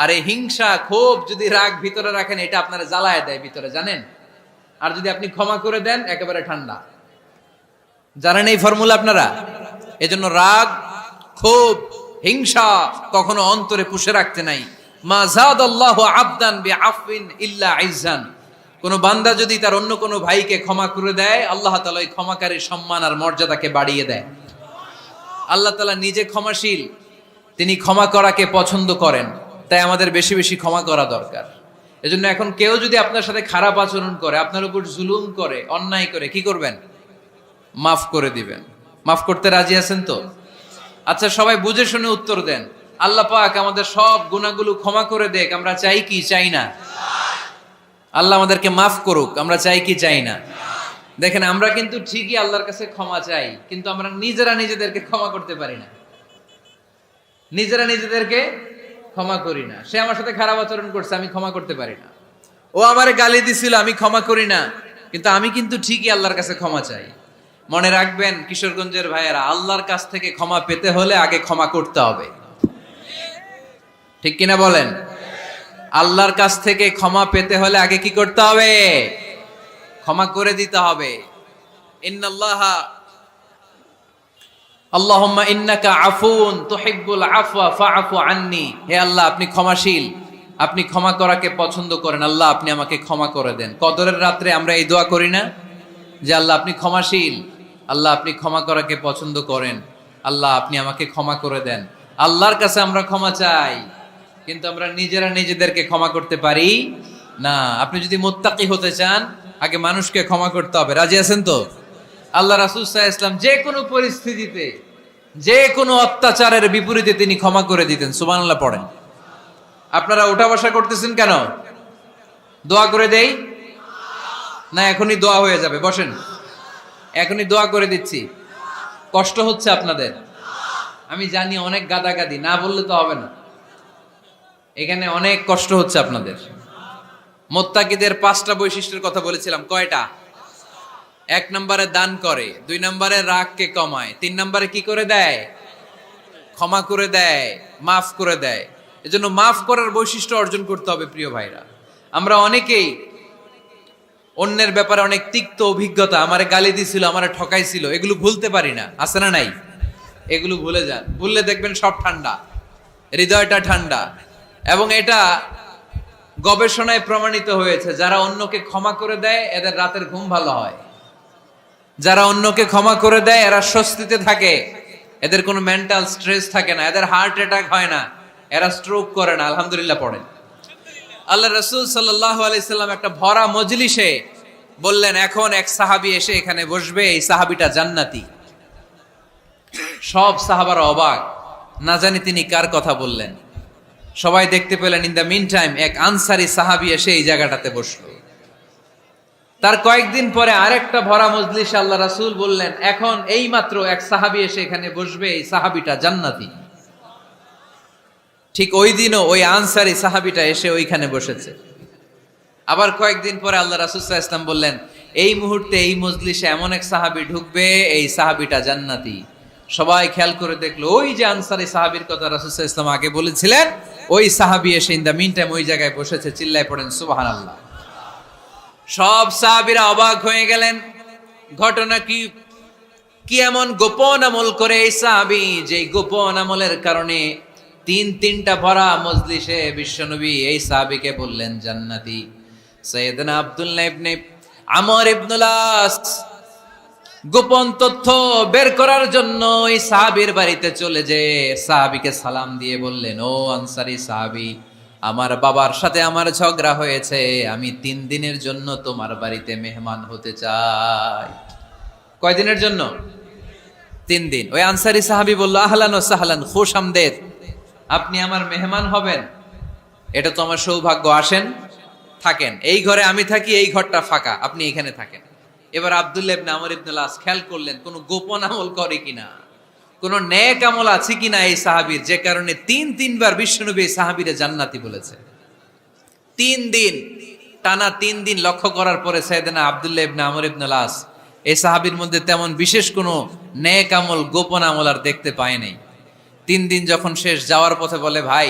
আর এই হিংসা ক্ষোভ যদি রাগ ভিতরে রাখেন, এটা আপনারা জ্বালায় দেয় ভিতরে, জানেন? আর যদি আপনি ক্ষমা করে দেন, একেবারে ঠান্ডা। জানেন এই ফর্মুলা আপনারা? এজন্য রাগ, ক্ষোভ, হিংসা কখনো অন্তরে পুষে রাখতে নাই। মা যাদাল্লাহু আবদান বিআফওয়িন ইল্লা ইজ্জান। কোন বান্দা যদি তার অন্য কোনো ভাইকে ক্ষমা করে দেয়, আল্লাহ তাআলা ওই ক্ষমাকারীর সম্মান আর মর্যাদাকে বাড়িয়ে দেয়। আল্লাহ তাআলা নিজে ক্ষমাশীল, তিনি ক্ষমা করাকে পছন্দ করেন। তাই আমাদের বেশি বেশি ক্ষমা করা দরকার। এজন্য এখন কেউ যদি আপনার সাথে খারাপ আচরণ করে, আপনার উপর জুলুম করে, অন্যায় করে, কি করবেন? মাফ করে দিবেন। মাফ করতে রাজি আছেন তো? আচ্ছা, সবাই বুঝে শুনে উত্তর দেন। আল্লাহ পাক আমাদের সব গুনাহগুলো ক্ষমা করে দেখ, আমরা চাই কি চাই না? আল্লাহ আমাদেরকে মাফ করুক, আমরা চাই কি চাই না? দেখেন আমরা কিন্তু ঠিকই আল্লাহর কাছে ক্ষমা চাই, কিন্তু আমরা নিজেরা নিজেদেরকে ক্ষমা করতে পারি না। নিজেরা নিজেদেরকে ক্ষমা করি না। সে আমার সাথে খারাপ আচরণ করছে, আমি ক্ষমা করতে পারি না। ও আমারে গালি দিছিল, আমি ক্ষমা করি না, কিন্তু আমি কিন্তু ঠিকই আল্লাহর কাছে ক্ষমা চাই। মনে রাখবেন কিশোরগঞ্জের ভাইয়েরা, আল্লাহর কাছ থেকে ক্ষমা পেতে হলে আগে ক্ষমা করতে হবে। ঠিক কিনা বলেন? আল্লাহর কাছ থেকে ক্ষমা পেতে হলে আগে কি করতে হবে? ক্ষমা করে দিতে হবে। ইন্নাল্লাহা আল্লাহুম্মা ইন্নাকা আফুন তুহিব্বুল আফওয়া ফাআফু আন্নি। হে আল্লাহ, আপনি ক্ষমাশীল, আপনি ক্ষমা করাকে পছন্দ করেন। আল্লাহ, আপনি আমাকে ক্ষমা করে দেন। কদরের রাত্রে আমরা এই দোয়া করি না যে আল্লাহ আপনি ক্ষমাশীল, আল্লাহ আপনি ক্ষমা করাকে পছন্দ করেন, আল্লাহ আপনি আমাকে ক্ষমা করে দেন। আল্লাহর কাছে আমরা ক্ষমা চাই, কিন্তু আমরা নিজেরা নিজেদেরকে ক্ষমা করতে পারি না। আপনি যদি মুত্তাকি হতে চান, আগে মানুষকে ক্ষমা করতে হবে। রাজি আছেন তো? আল্লাহ রাসূল সাল্লাল্লাহু আলাইহি ওয়াসাল্লাম যে কোনো পরিস্থিতিতে, যে কোনো অত্যাচারের বিপরীতে তিনি ক্ষমা করে দিতেন। সুবহানাল্লাহ পড়েন। আপনারা ওঠা বসা করতেছেন কেন? দোয়া করে দেই না? এখনই দোয়া হয়ে যাবে, বসেন। এখনই দোয়া করে দিচ্ছি। কষ্ট হচ্ছে আপনাদের? আমি জানি অনেক গাদাগাদি, না বললে তো হবে না। এখানে অনেক কষ্ট হচ্ছে আপনাদের। মুত্তাকিদের 5টা বৈশিষ্ট্যের কথা বলেছিলাম। কয়টা? 1 নম্বরে দান করে, 2 নম্বরে রাগকে কমায়, 3 নম্বরে কি করে দেয়? ক্ষমা করে দেয়, মাফ করে দেয়। এজন্য মাফ করার বৈশিষ্ট্য অর্জন করতে হবে প্রিয় ভাইরা। আমরা অনেকেই অন্যের ব্যাপারে অনেক তিক্ত অভিজ্ঞতা, আমারে গালি দিছিল, আমারে ঠকাইছিল, এগুলো ভুলতে পারি না। আছে না নাই? এগুলো ভুলে যান। ভুললে দেখবেন সব ঠান্ডা, হৃদয়টা ঠান্ডা। এবং এটা গবেষণায় প্রমাণিত হয়েছে, যারা অন্যকে ক্ষমা করে দেয় এদের রাতের ঘুম ভালো হয়। যারা অন্যকে ক্ষমা করে দেয় এরা স্বস্তিতে থাকে, এদের কোনো মেন্টাল স্ট্রেস থাকে না, এদের হার্ট অ্যাটাক হয় না, এরা স্ট্রোক করে না। আলহামদুলিল্লাহ পড়েন। আল্লাহ রাসূল সাল্লাল্লাহু আলাইহি সাল্লাম একটা ভরা মজলিসে বললেন, এখন এক সাহাবী এসে এখানে বসবে, এই সাহাবীটা জান্নাতি। সব সাহাবারা অবাক, না জানি তিনি কার কথা বললেন। সবাই দেখতে পেলেন ইন দ্য মিন টাইম এক আনসারী সাহাবী এসে এই জায়গাটাতে বসলো। তার কয়েকদিন পরে আরেকটা ভরা মজলিসে আল্লাহ রাসূল বললেন, এখন এই মাত্র এক সাহাবী এসে এখানে বসবে, এই সাহাবীটা জান্নাতি। ঠিক ওই দিনও ওই আনসারী সাহাবীটা এসে ওইখানে বসেছে। আবার কয়েকদিন পরে আল্লাহ রাসূল সাল্লাল্লাহু আলাইহি ওয়াসাল্লাম বললেন, এই মুহূর্তে এই মজলিসে এমন এক সাহাবী ঢুকবে, এই সাহাবীটা জান্নাতি। সবাই খেয়াল করে দেখলো, ওই যে আনসারী সাহাবীর কথা রাসূল সাল্লাল্লাহু আলাইহি ওয়াসাল্লাম আগে বলেছিলেন, ওই সাহাবী এসে ইন দ্য মিন টাইম ওই জায়গায় বসেছে। চিল্লায় পড়েন সুবহানাল্লাহ। সব সাহাবীরা অবাক হয়ে গেলেন। ঘটনা কি? কি এমন গোপন আমল করে এই সাহাবী, যে গোপন আমলের কারণে তিনটা ভরা মজলিসে বিশ্বনবী এই সাহাবীকে বললেন জান্নাতি। সাইয়েদনা আব্দুল্লাহ ইবনে আমর ইবনুল আস গোপন তথ্য বের করার জন্য এই সাহাবীর বাড়িতে চলে যে সাহাবীকে সালাম দিয়ে বললেন, ও আনসারী সাহাবী, আমার বাবার সাথে আমার ঝগড়া হয়েছে, আমি 3 দিনের জন্য তোমার বাড়িতে মেহমান হতে চাই। কয়দিনের জন্য? 3 দিন। ওই আনসারী সাহাবী বলল, আহলান ওয়া সাহলান, খুশ আমদেদ, আপনি আমার মেহমান হবেন, এটা তো আমার সৌভাগ্য। আসেন, থাকেন, এই ঘরে আমি থাকি, এই ঘরটা ফাঁকা, আপনি এখানে থাকেন। এবার আব্দুল্লাহ ইবনে আমর ইবনুল আস খেয়াল করলেন কোন গোপন আমল করে কিনা, কোন নেক আমল আছে কিনা এই সাহাবীর, যে কারণে 3বার বিশ্বনবী এই সাহাবীরে জান্নাতি বলেছে। 3 দিন টানা 3 দিন লক্ষ্য করার পরে সাইয়েদনা আব্দুল্লাহ ইবনে আমর ইবনুল আস এই সাহাবীর মধ্যে তেমন বিশেষ কোনো নেক আমল, গোপন আমল আর দেখতে পায় নাই। 3 দিন যখন শেষ, যাওয়ার পথে বলে, ভাই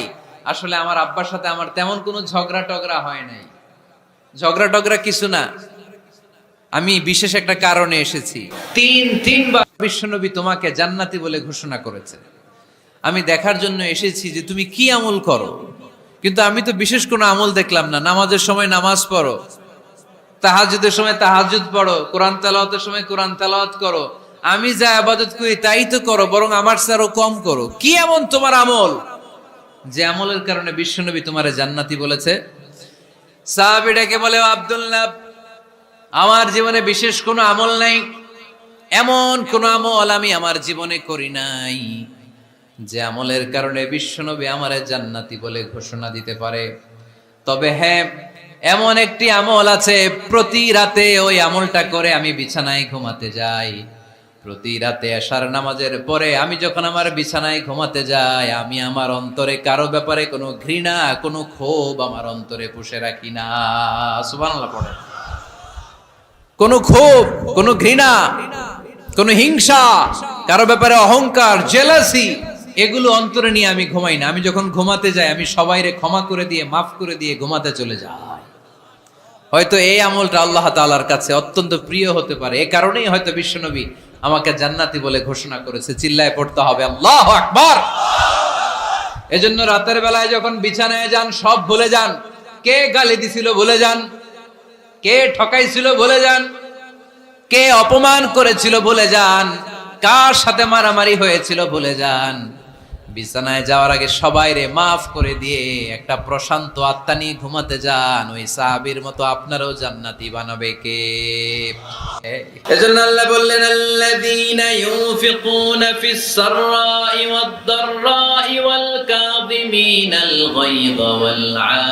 আসলে আমার আব্বার সাথে আমার তেমন কোনো ঝগড়া টগড়া হয় নাই। ঝগড়া টগড়া কিছু না, আমি বিশেষ একটা কারণে এসেছি। 3বার বিশ্বনবী তোমাকে জান্নাতি বলে ঘোষণা করেছে। আমি দেখার জন্য এসেছি যে তুমি কি আমল করো, কিন্তু আমি তো বিশেষ কোনো আমল দেখলাম না। নামাজের সময় নামাজ পড়ো, তাহাজ্জুদের সময় তাহাজ্জুদ পড়ো, কোরআন তেলাওয়াতের সময় কোরআন তেলাওয়াত করো, আমি যা ইবাদত করি তাই তো করো, বরং আমার চেয়ে আরো কম করো। কি এমন তোমার আমল যে আমলের কারণে বিশ্বনবী তোমারে জান্নাতি বলেছে? সাহাবীটাকে বলে, আব্দুল্লাহ, আমার জীবনে বিশেষ কোনো আমল নাই, এমন কোন আমল আমি আমার জীবনে করি নাই যে আমলের কারণে বিশ্বনবী আমারে জান্নাতি বলে ঘোষণা দিতে পারে। তবে হ্যাঁ, এমন একটি আমল আছে, প্রতি রাতে ওই আমলটা করে আমি বিছানায় ঘুমাতে যাই। প্রতি রাতে এশার নামাজের পরে আমি যখন আমার বিছানায় ঘুমাতে যাই, আমি আমার অন্তরে কারো ব্যাপারে কোনো ঘৃণা, কোনো ক্ষোভ আমার অন্তরে পুষে রাখি না। সুবহানাল্লাহ পড়ে। কোনো ক্ষোভ, কোনো ঘৃণা, কোনো হিংসা, কারো ব্যাপারে অহংকার, জেলাসি, এগুলো অন্তরে নিয়ে আমি ঘুমাই না। আমি যখন ঘুমাতে যাই, আমি সবাইরে ক্ষমা করে দিয়ে, মাফ করে দিয়ে ঘুমাতে চলে যাই। হয়তো এই আমলটা আল্লাহ তাআলার কাছে অত্যন্ত প্রিয় হতে পারে। এই কারণেই হয়তো বিশ্বনবী আমাকে জান্নাতি বলে ঘোষণা করেছে। চিল্লায় পড়তে হবে আল্লাহু আকবার। এজন্য রাতের বেলায় যখন বিছানায় যান, সব ভুলে যান। কে গালি দিছিল ভুলে যান, কে ঠকাইছিল ভুলে যান, কে অপমান করেছিল ভুলে যান, কার সাথে মারামারি হয়েছিল ভুলে যান। বিছানায় যাওয়ার আগে সবাইরে মাফ করে দিয়ে একটা প্রশান্ত আত্মা নিয়ে ঘুমাতে যান। ওই সাহাবীর মতো আপনারাও জান্নাতি বানাবে কে? এজন্য আল্লাহ বললেন, আল্লাযীনা ইউনফিকুনা ফিস সাররাই ওয়াদ দাররাই ওয়াল কাযিমিনাল গায়যা ওয়াল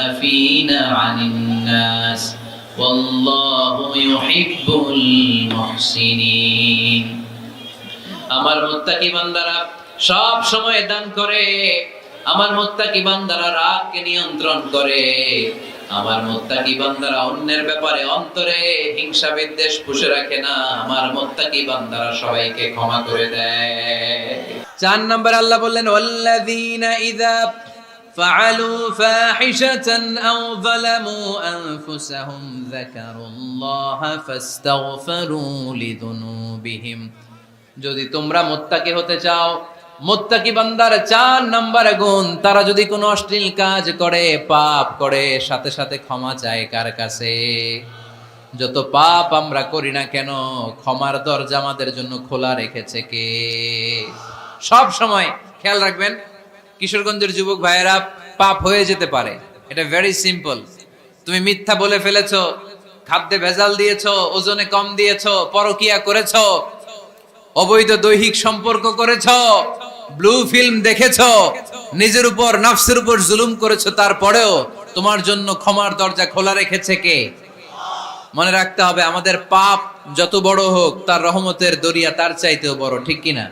আফিনা আনিন নাস ওয়াল্লাহু ইউহিব্বুল মুহসিনিন। আমার মুত্তাকি বান্দারা সব সময় দান করে, আমার মুত্তাকি বান্দারা রাগকে নিয়ন্ত্রণ করে, আমার মুত্তাকি বান্দারা অন্যের ব্যাপারে অন্তরে হিংসা বিদ্বেষ পুষে রাখে না, আমার মুত্তাকি বান্দারা সবাইকে ক্ষমা করে দেয়। 4 নম্বর আল্লাহ বললেন, ওয়াল্লাযীনা ইযা ফাআলু ফাহিশাতান আও যালামু আনফুসাহুম যাকারুল্লাহা ফাস্তাগফিরু লিযুনুবিহিম। যদি তোমরা মুত্তাকি হতে চাও, মুত্তাকি বান্দার 4 নম্বর গুণ, তারা যদি কোনো অশ্লীল কাজ করে, পাপ করে, সাথে সাথে ক্ষমা চায় কার কাছে? যত পাপ আমরা করি না কেন, ক্ষমার দরজা আমাদের জন্য খোলা রেখেছে কে? সব সময় খেয়াল রাখবেন, কিশোরগঞ্জের যুবক ভাইয়েরা, পাপ হয়ে যেতে পারে, এটা ভেরি সিম্পল। তুমি মিথ্যা বলে ফেলেছো, খাদ্যে ভেজাল দিয়েছো, ওজনে কম দিয়েছো, পরকিয়া করেছো, অবৈধ দৈহিক সম্পর্ক করেছো, ব্লু ফিল্ম দেখেছো, নিজের উপর নফসের উপর জুলুম করেছো, তারপরেও তোমার জন্য ক্ষমার দরজা খোলা রেখেছে কে? মনে রাখতে হবে, আমাদের পাপ যত বড় হোক, তার রহমতের দরিয়া তার চাইতেও বড়, ঠিক কিনা?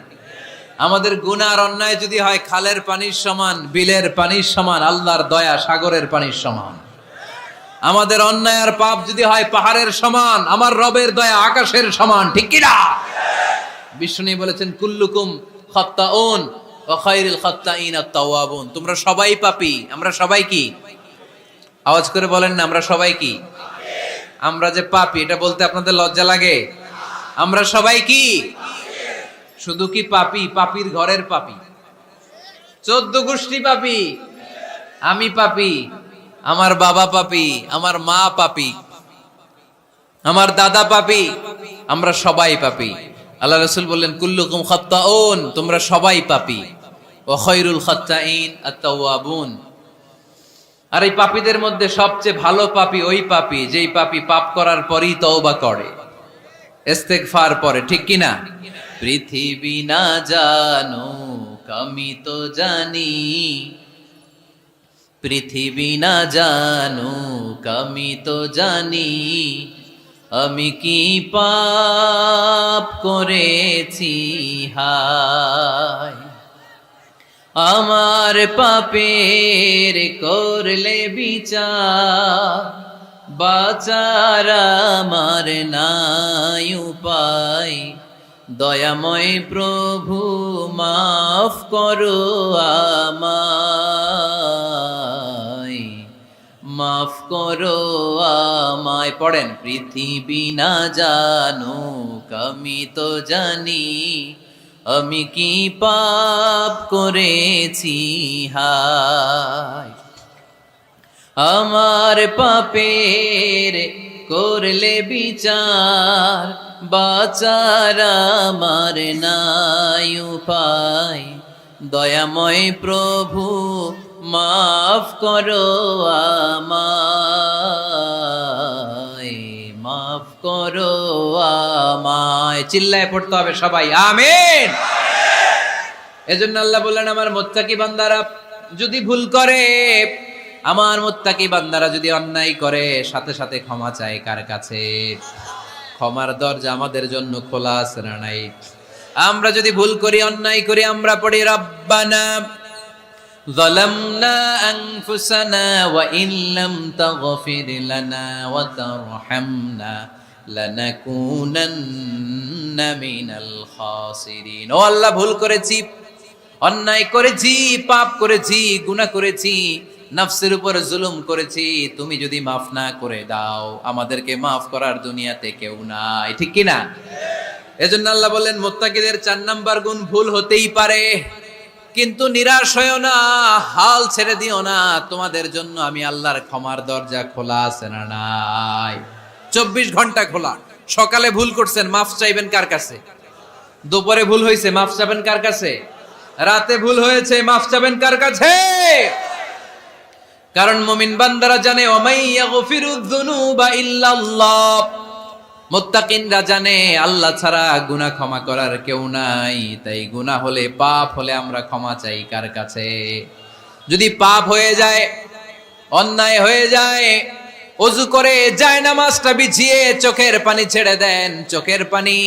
আমাদের গুনাহ আর অন্যায় যদি হয় খালের পানির সমান, বিলের পানির সমান, আল্লাহর দয়া সাগরের পানির সমান। আমাদের অন্যায় আর পাপ যদি হয় পাহাড়ের সমান, আমার রবের দয়া আকাশের সমান, ঠিক কিনা? বিষ্ণু বলেছেন, কুল্লুকুম খাত্তাউন ওয়া খায়রুল খাত্তাইন আত-তাওয়াবুন। তোমরা সবাই পাপী। আমরা সবাই কি? আওয়াজ করে বলেন না, আমরা সবাই কি? আমরা যে পাপী, এটা বলতে আপনাদের লজ্জা লাগে? আমরা সবাই কি? শুধু কি পাপী? পাপীর ঘরের পাপী, 14 গোষ্ঠী পাপী। আমি পাপী, আমার বাবা পাপী, আমার মা পাপী, আমার দাদা পাপী, আমরা সবাই পাপী। আল্লাহ রাসূল বললেন, কুল্লুকুম খাত্তাউন, তোমরা সবাই পাপী, ওয়া খায়রুল খাত্তাইন আত-তাওয়াবুন। আর এই পাপীদের মধ্যে সবচেয়ে ভালো পাপী ওই পাপী যেই পাপী পাপ করার পরই তওবা করে, ইস্তেগফার পড়ে, ঠিক কি না? পৃথিবী না জানুক আমি তো জানি, পৃথিবী না জানুক আমি তো জানি, আমি কি পাপ করেছি হায়। আমার পাপের করলে বিচার, বাঁচার আমার নাই উপায়। দয়াময় প্রভু মাফ করো আমায়, মাফ করো আমায়। পড়েন, পৃথিবী না জানুক আমি তো জানি, আমি কি পাপ করেছি হায়। আমার পাপের করলে বিচার, বাঁচার আমার নাই উপায়। দয়াময় প্রভু মাফ করো আমায়, মাফ করো আমায়। চিল্লায় পড়তে হবে সবাই, আমিন। এজন্য আল্লাহ বললেন, আমার মুত্তাকি বান্দারা যদি ভুল করে, আমার মুত্তাকি বান্দারা যদি অন্যায় করে সাথে সাথে ক্ষমা চায় কার কাছে? ক্ষমার দরজা আমাদের জন্য খোলা আছে না নাই? আমরা যদি ভুল করি, অন্যায় করি, আমরা পড়ি রব্বানা যালামনা আনফুসানা ওয়া ইন লাম তাগফির লানা ওয়া তারহামনা লানাকুনান্না মিনাল খাসিরিন। ও আল্লাহ, ভুল করেছি, অন্যায় করেছি, পাপ করেছি, গুনাহ করেছি, নফসের উপর জুলুম করেছি। তুমি যদি মাফ না করে দাও, আমাদেরকে মাফ করার দুনিয়াতে কেউ নাই। ঠিক কি না? এজন্য আল্লাহ বলেন মুত্তাকিদের 4 নাম্বার গুণ ভুল হতেই পারে, কিন্তু নিরাশ হয়ো না, হাল ছেড়ে দিও না। তোমাদের জন্য আমি আল্লাহর ক্ষমার দরজা খোলা আছে না নাই? 24 ঘন্টা খোলা। সকালে ভুল করছেন, মাফ চাইবেন কার কাছে? দুপুরে ভুল হয়েছে, মাফ চাইবেন কার কাছে? রাতে ভুল হয়েছে, মাফ চাইবেন কার কাছে? কারণ মুমিন বান্দারা জানে ওয়ামাই ইয়াগফিরুয যুনুবা ইল্লাল্লাহ। মুত্তাকিনরা জানে আল্লাহ ছাড়া গুনাহ ক্ষমা করার কেউ নাই। তাই গুনাহ হলে, পাপ হলে আমরা ক্ষমা চাই কার কাছে? যদি পাপ হয়ে যায়, অন্যায় হয়ে যায়, ওযু করে জায়নামাজটা বিছিয়ে চোখের পানি ছেড়ে দেন। চোখের পানি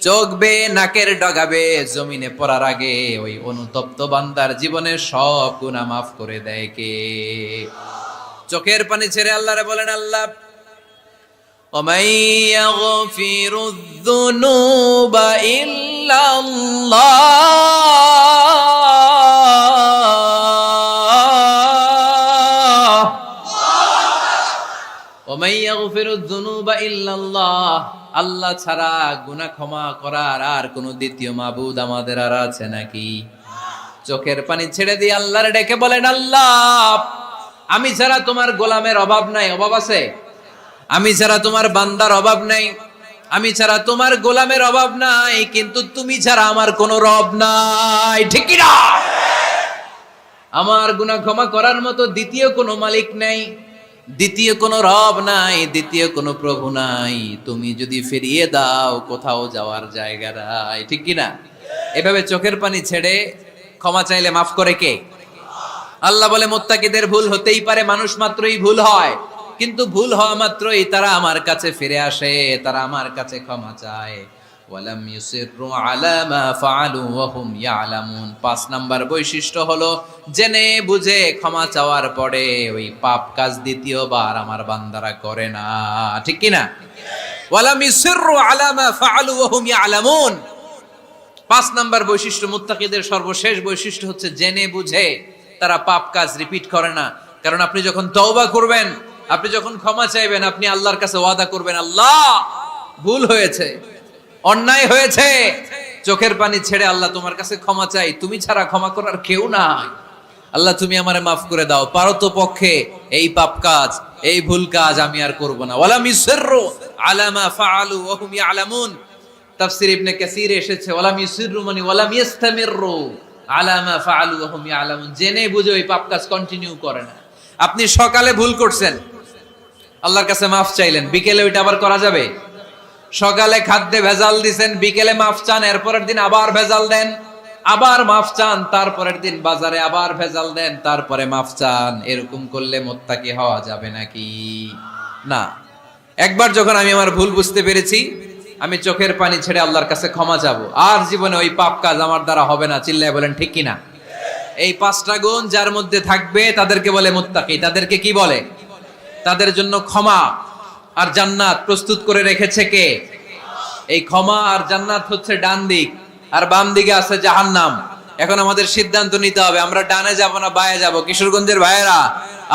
চোখ বেয়ে নাকের ডগাবে জমিনে পড়ার আগে ওই অনুতপ্ত বান্দার জীবনের সব গুনাহ মাফ করে দেয় কে? চোখের পানি ছেড়ে আল্লাহরে বলেন, আল্লাহ ওয়ামাই ইয়াগফিরুয যুনুবা ইল্লাল্লাহ, ওয়ামাই ইয়াগফিরুয যুনুবা ইল্লাল্লাহ। আল্লাহ ছাড়া গুনাহ ক্ষমা করার আর কোন দ্বিতীয় মাবুদ আমাদের আর আছে নাকি? চোখের পানি ছেড়ে দিয়ে আল্লাহরে ডেকে বলেন, আল্লাহ আমি ছাড়া তোমার গোলামের অভাব নাই। অভাব আছে? আমি ছাড়া তোমার বান্দার অভাব নাই, আমি ছাড়া তোমার গোলামের অভাব নাই, কিন্তু তুমি ছাড়া আমার কোনো রব নাই। ঠিক কি না? আমার গুনাহ ক্ষমা করার মতো দ্বিতীয় কোনো মালিক নাই, দ্বিতীয় কোনো রব নাই, দ্বিতীয় কোনো প্রভু নাই। তুমি যদি ফিরিয়ে দাও, কোথাও যাওয়ার জায়গা নাই। ঠিক কি না? এভাবে চোখের পানি ছেড়ে ক্ষমা চাইলে মাফ করে কে? আল্লাহ বলে মুত্তাকিদের ভুল হতেই পারে, মানুষ মাত্রই ভুল হয়, কিন্তু ভুল হওয়া মাত্রই তারা আমার কাছে ফিরে আসে, তারা আমার কাছে ক্ষমা চায়। ওয়ালাম ইউসিররু আলা মা ফাআলু ওয়া হুম ইয়ালামুন। 5 নাম্বার বৈশিষ্ট্য হলো জেনে বুঝে ক্ষমা চাওয়ার পরে ওই পাপ কাজ দ্বিতীয়বার আমার বান্দারা করে না। ঠিক কি না? ওয়ালাম ইউসিররু আলা মা ফাআলু ওয়া হুম ইয়ালামুন। 5 নাম্বার বৈশিষ্ট্য, মুত্তাকিদের সর্বশেষ বৈশিষ্ট্য হচ্ছে জেনে বুঝে তারা পাপ কাজ রিপিট করে না। কারণ আপনি যখন তওবা করবেন, আপনি যখন ক্ষমা চাইবেন, আপনি আল্লাহর কাছে ওয়াদা করবেন, আল্লাহ ভুল হয়েছে, অন্যায় হয়েছে, চোখের পানি ছেড়ে আল্লাহ তোমার কাছে ক্ষমা চাই, তুমি ছাড়া ক্ষমা করার কেউ নাই। আল্লাহ তুমি আমারে মাফ করে দাও, পারো তো পক্ষে এই পাপ কাজ, এই ভুল কাজ আমি আর করব না। ওয়ালাম ইউসিররু আলা মা ফাআলু ওয়া হুম ইয়ালামুন। তাফসীর ইবনে কাসীরে এসেছে ওয়ালাম ইউসিররু মানে ওয়ালাম ইস্তামিররু আলা মা ফাআলু ওয়া হুম ইয়ালামুন। জেনে বুঝে ওই পাপ কাজ কন্টিনিউ করে না। আপনি সকালে ভুল করছেন, আল্লাহর কাছে মাফ চাইলেন, বিকেলে ওইটা আবার করা যাবে? সকালে খাদ্যে ভেজাল দিছেন, বিকেলে মাফ চান, এরপরের দিন আবার ভেজাল দেন, আবার মাফ চান, তারপরের দিন বাজারে আবার ভেজাল দেন, তারপরে মাফ চান। এরকম করলে মুত্তাকি হওয়া যাবে নাকি? না। একবার যখন আমি আমার ভুল বুঝতে পেরেছি, আমি চোখের পানি ছেড়ে আল্লাহর কাছে ক্ষমা চাবো, আর জীবনে ওই পাপ কাজ আমার দ্বারা হবে না। চিল্লায় বলেন ঠিক কিনা? এই 5টা গুণ যার মধ্যে থাকবে তাদেরকে বলে মুত্তাকি। তাদেরকে কি বলে? তাদের জন্য ক্ষমা আর জান্নাত প্রস্তুত করে রেখেছে কে? এই ক্ষমা আর জান্নাত হচ্ছে ডান দিক, আর বাম দিকে আছে জাহান্নাম। এখন আমাদের সিদ্ধান্ত নিতে হবে, আমরা ডানে যাব না বায়ে যাব। কিশোরগঞ্জের ভাইয়েরা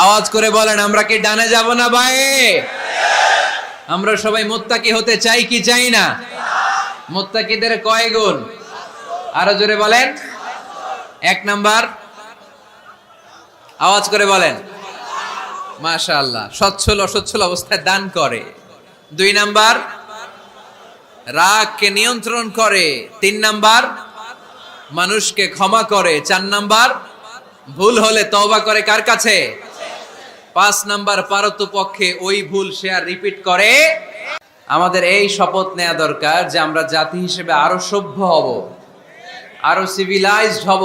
আওয়াজ করে বলেন, আমরা কি ডানে যাব না বায়ে? আমরা সবাই মুত্তাকি হতে চাই কি চাই না? মুত্তাকিদের কয় গুণ? আরো জোরে বলেন। 1 নাম্বার, আওয়াজ করে বলেন মাশাআল্লাহ, সচ্ছল অসচ্ছল অবস্থায় দান করে। 2 নাম্বার, রাগকে নিয়ন্ত্রণ করে। 3 নাম্বার, মানুষকে ক্ষমা করে। 4 নাম্বার, ভুল হলে তওবা করে কার কাছে? 5 নাম্বার, পারতপক্ষে ওই ভুল সে আর রিপিট করে। আমাদের এই শপথ নেওয়া দরকার যে আমরা জাতি হিসেবে আরো সভ্য হব, আরো সিভিলাইজড হব,